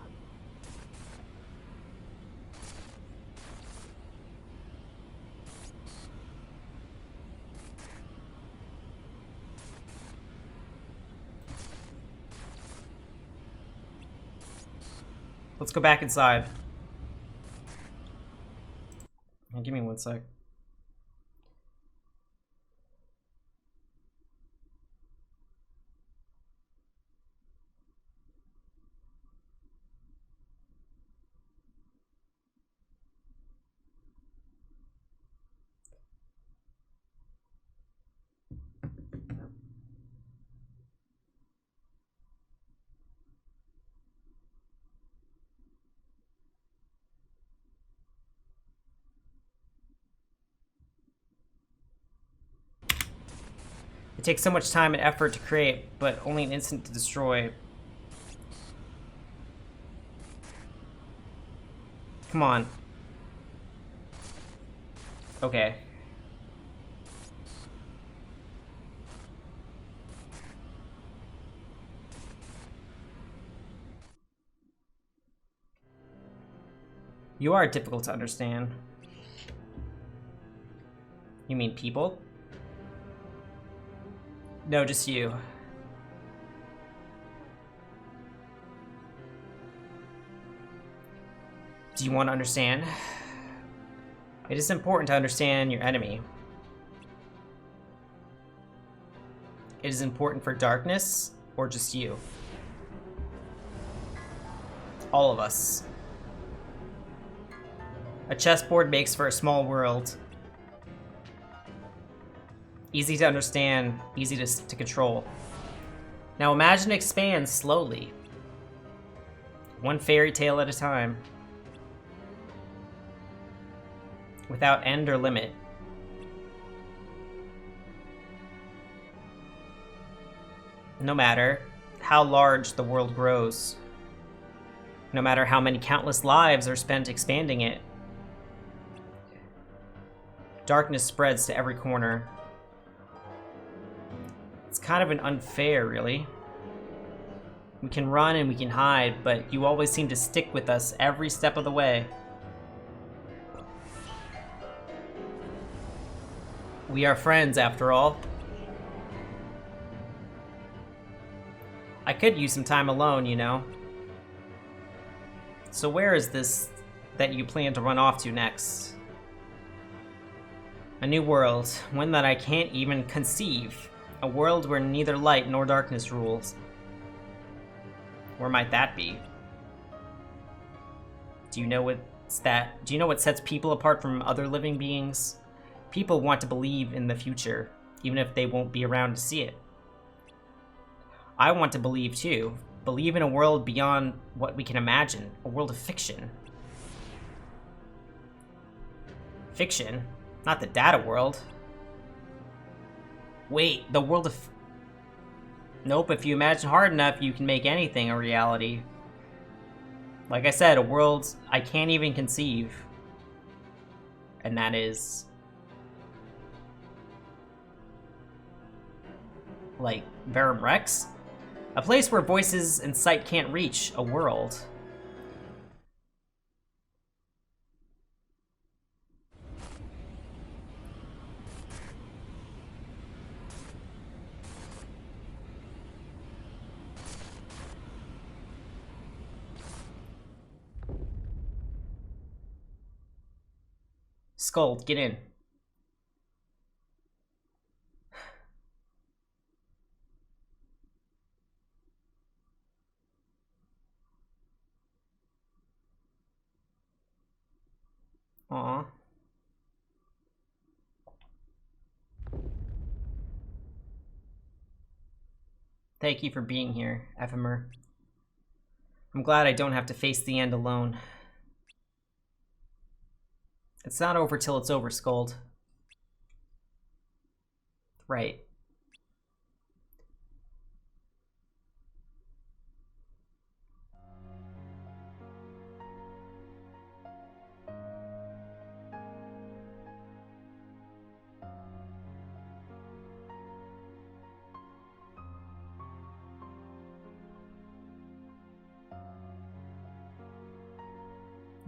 Let's go back inside. Give me one sec. It takes so much time and effort to create, but only an instant to destroy. Come on. Okay. You are difficult to understand. You mean people? No, just you. Do you want to understand? It is important to understand your enemy. It is important for darkness, or just you. All of us. A chessboard makes for a small world. Easy to understand, easy to control. Now imagine it expands slowly. One fairy tale at a time. Without end or limit. No matter how large the world grows. No matter how many countless lives are spent expanding it. Darkness spreads to every corner. It's kind of an unfair, really. We can run and we can hide, but you always seem to stick with us every step of the way. We are friends, after all. I could use some time alone, you know. So where is this that you plan to run off to next? A new world, one that I can't even conceive. A world where neither light nor darkness rules. Where might that be? Do you know what sets people apart from other living beings? People want to believe in the future, even if they won't be around to see it. I want to believe too. Believe in a world beyond what we can imagine. A world of fiction. Fiction? Not the data world. Wait, the world of... Nope, if you imagine hard enough, you can make anything a reality. Like I said, a world I can't even conceive. And that is... like, Verum Rex? A place where voices and sight can't reach. A world. Skull, get in. Aw. Thank you for being here, Ephemer. I'm glad I don't have to face the end alone. It's not over till it's over, Skuld. Right.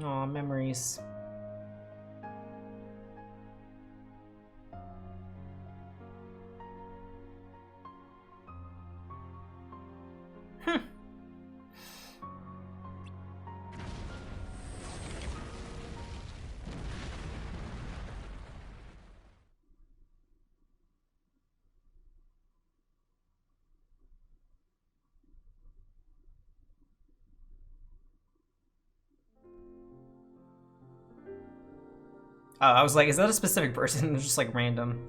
Aw, memories. Oh, I was like, is that a specific person? It's just like random.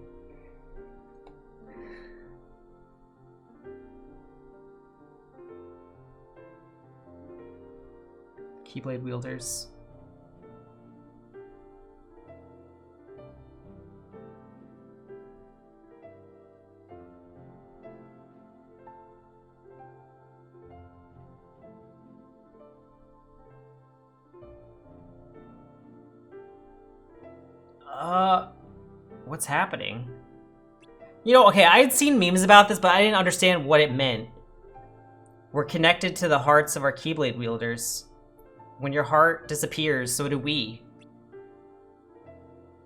Keyblade wielders. What's happening? You know, okay, I had seen memes about this, but I didn't understand what it meant. We're connected to the hearts of our Keyblade wielders. When your heart disappears, so do we.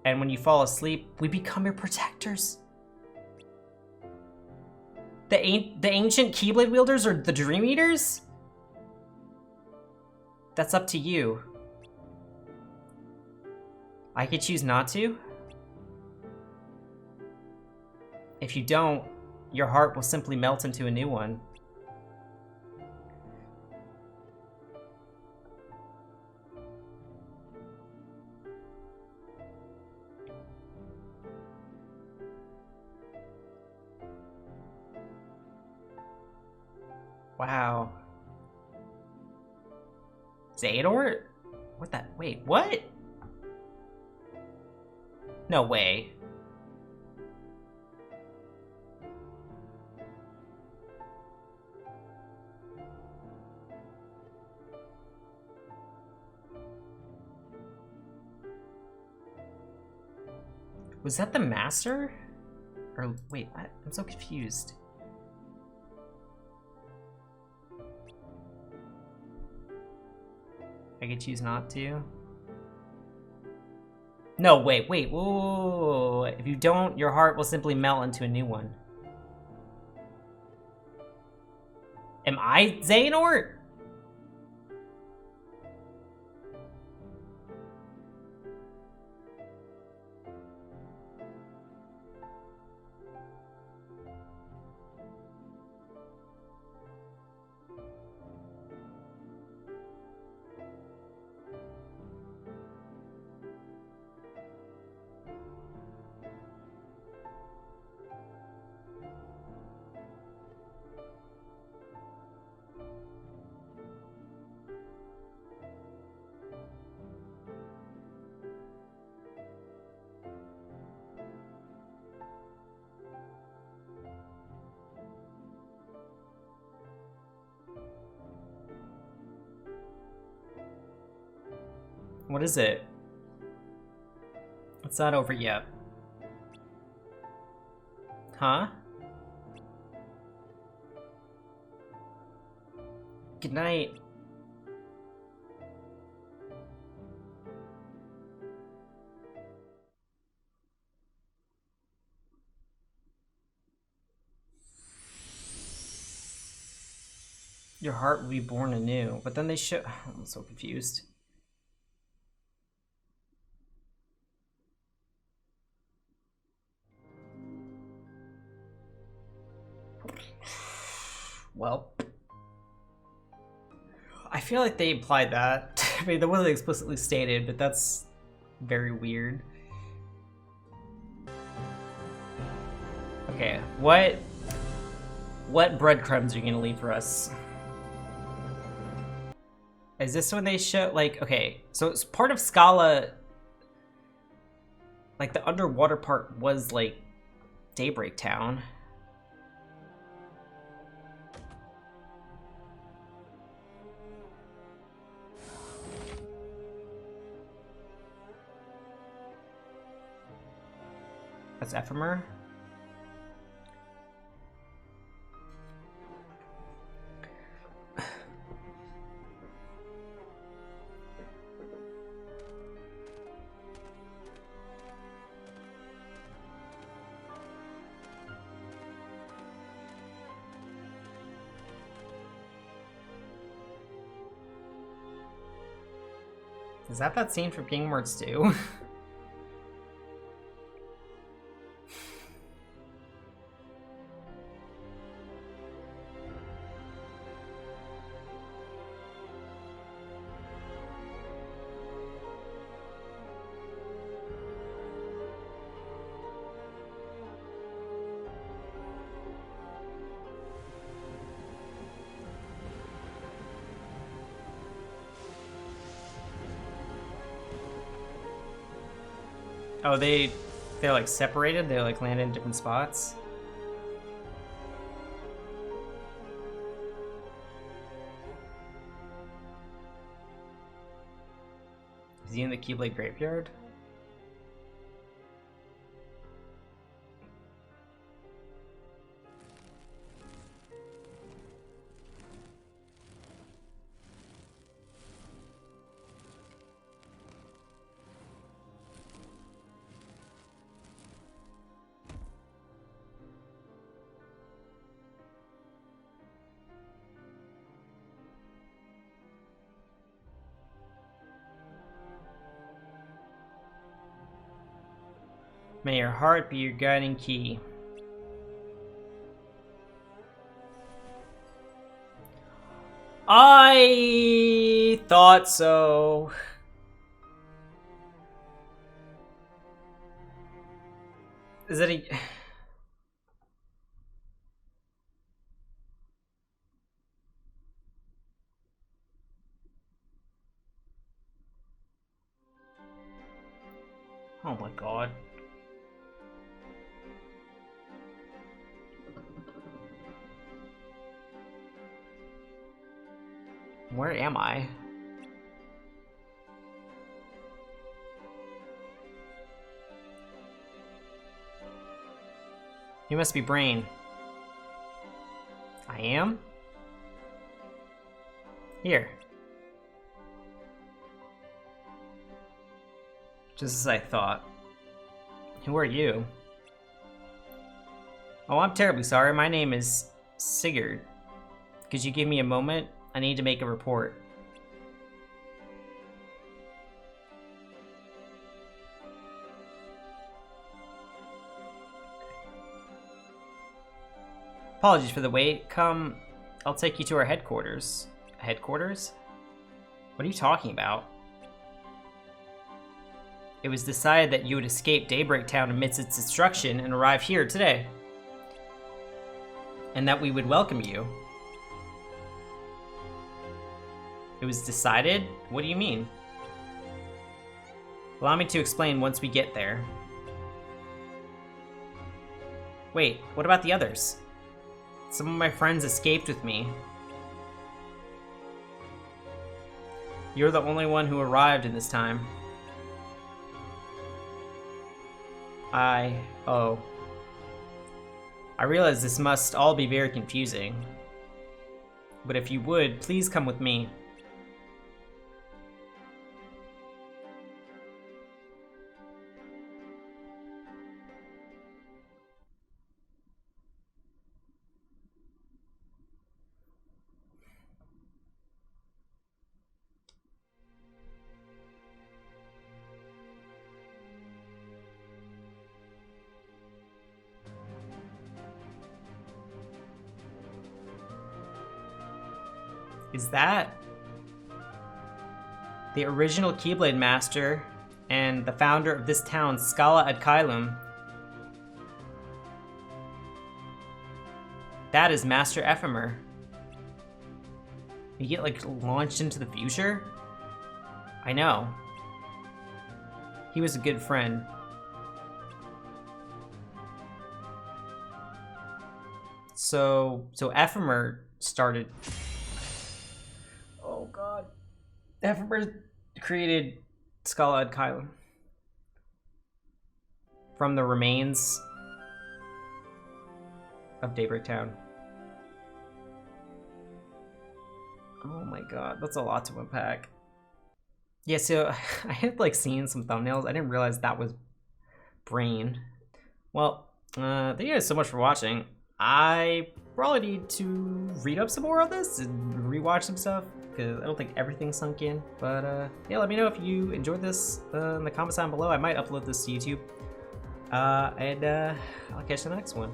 And when you fall asleep, we become your protectors. The ancient Keyblade wielders are the Dream Eaters? That's up to you. I could choose not to? If you don't, your heart will simply melt into a new one. Wow. XEHANORT? What that? Wait, what? No way. Was that the master? Or wait, what? I'm so confused. I could choose not to. No, wait, whoa. If you don't, your heart will simply melt into a new one. Am I XEHANORT? What is it? It's not over yet. Huh? Good night. Your heart will be born anew. But then they show... I'm so confused. Well, I feel like they implied that. I mean, that wasn't explicitly stated, but that's very weird. Okay, what breadcrumbs are you gonna leave for us? Is this when they show, like, okay, so it's part of Scala, like the underwater part was like Daybreak Town. That's Ephemer. Is that scene from Kingdom Hearts 2? Oh, they're like separated? They like landed in different spots? Is he in the Keyblade graveyard? May your heart be your guiding key. I thought so. Is that a... Oh my god. Where am I? You must be Brain. I am? Here. Just as I thought. Who are you? Oh, I'm terribly sorry. My name is Sigurd. Could you give me a moment? I need to make a report. Apologies for the wait. Come, I'll take you to our headquarters. Headquarters? What are you talking about? It was decided that you would escape Daybreak Town amidst its destruction and arrive here today. And that we would welcome you. It was decided? What do you mean? Allow me to explain once we get there. Wait, what about the others? Some of my friends escaped with me. You're the only one who arrived in this time. Oh. I realize this must all be very confusing. But if you would, please come with me. Is that the original Keyblade Master and the founder of this town, Scala ad Caelum? That is Master Ephemer. You get like launched into the future? I know. He was a good friend. So Ephemer started. Oh god. Ephemer created Scala ad Caelum from the remains of Daybreak Town. Oh my god, that's a lot to unpack. Yeah, so I had like seen some thumbnails. I didn't realize that was Brain. Well, thank you guys so much for watching. I probably need to read up some more on this and rewatch some stuff because I don't think everything's sunk in. But yeah, let me know if you enjoyed this in the comments down below. I might upload this to YouTube. And I'll catch you in the next one.